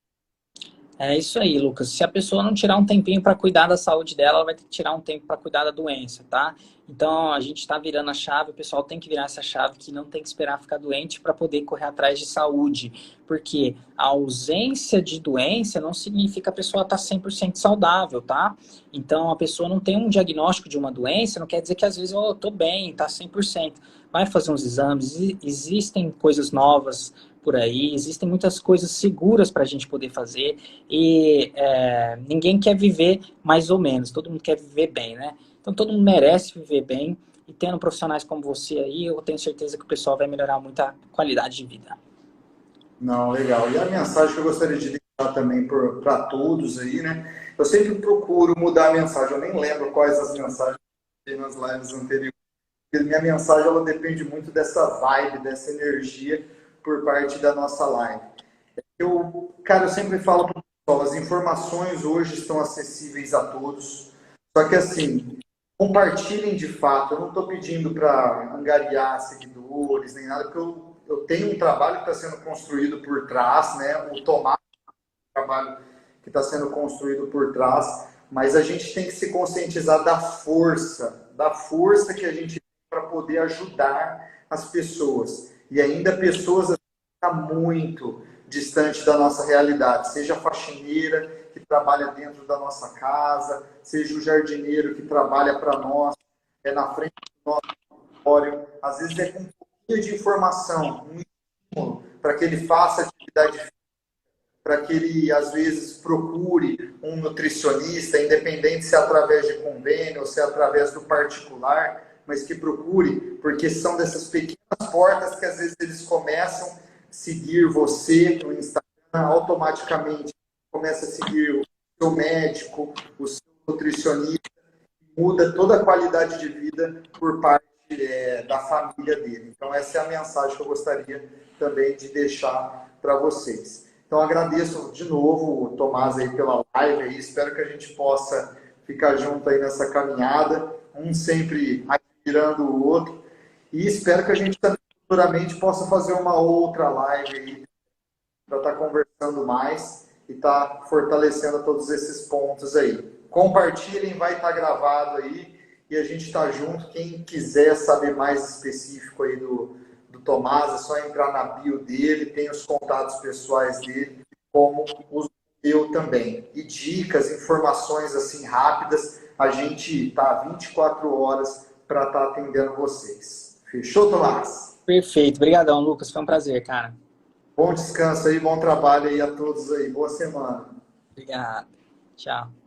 É isso aí, Lucas. Se a pessoa não tirar um tempinho para cuidar da saúde dela, ela vai ter que tirar um tempo para cuidar da doença, tá? Então, a gente está virando a chave, o pessoal tem que virar essa chave, que não tem que esperar ficar doente para poder correr atrás de saúde. Porque a ausência de doença não significa a pessoa estar 100% saudável, tá? Então, a pessoa não tem um diagnóstico de uma doença, não quer dizer que às vezes eu estou bem, está 100%. Vai fazer uns exames, existem coisas novas por aí, existem muitas coisas seguras para a gente poder fazer e ninguém quer viver mais ou menos, todo mundo quer viver bem, né? Então todo mundo merece viver bem e tendo profissionais como você aí, eu tenho certeza que o pessoal vai melhorar muito a qualidade de vida. Não, legal. E a mensagem que eu gostaria de deixar também para todos aí, né? Eu sempre procuro mudar a mensagem, eu nem lembro quais as mensagens que eu nas lives anteriores. Porque minha mensagem ela depende muito dessa vibe, dessa energia por parte da nossa live. Cara, eu sempre falo para o pessoal, as informações hoje estão acessíveis a todos. Só que assim, compartilhem de fato. Eu não estou pedindo para angariar seguidores nem nada, porque eu tenho um trabalho que está sendo construído por trás, né? O Tomás é um trabalho que está sendo construído por trás, mas a gente tem que se conscientizar da força que a gente tem para poder ajudar as pessoas. E ainda pessoas que estão muito distante da nossa realidade, seja a faxineira que trabalha dentro da nossa casa, seja o jardineiro que trabalha para nós, na frente do nosso escritório, às vezes é com um pouquinho de informação, um estímulo para que ele faça atividade física, para que ele, às vezes, procure um nutricionista, independente se é através de convênio ou se é através do particular, mas que procure, porque são dessas pequenas portas que, às vezes, eles começam a seguir você no Instagram, automaticamente começa a seguir o seu médico, o seu nutricionista, muda toda a qualidade de vida por parte da família dele. Então, essa é a mensagem que eu gostaria também de deixar para vocês. Então, agradeço de novo o Tomás aí pela live, aí. Espero que a gente possa ficar junto aí nessa caminhada, um sempre admirando o outro, e espero que a gente também futuramente possa fazer uma outra live aí, para estar conversando mais e estar fortalecendo todos esses pontos aí. Compartilhem, vai estar gravado aí, e a gente está junto. Quem quiser saber mais específico aí do Tomás, é só entrar na bio dele, tem os contatos pessoais dele, como os eu também. E dicas, informações assim rápidas, a gente tá 24 horas para estar atendendo vocês. Fechou, Tomás? Perfeito. Obrigadão, Lucas. Foi um prazer, cara. Bom descanso aí, bom trabalho aí a todos aí. Boa semana. Obrigado. Tchau.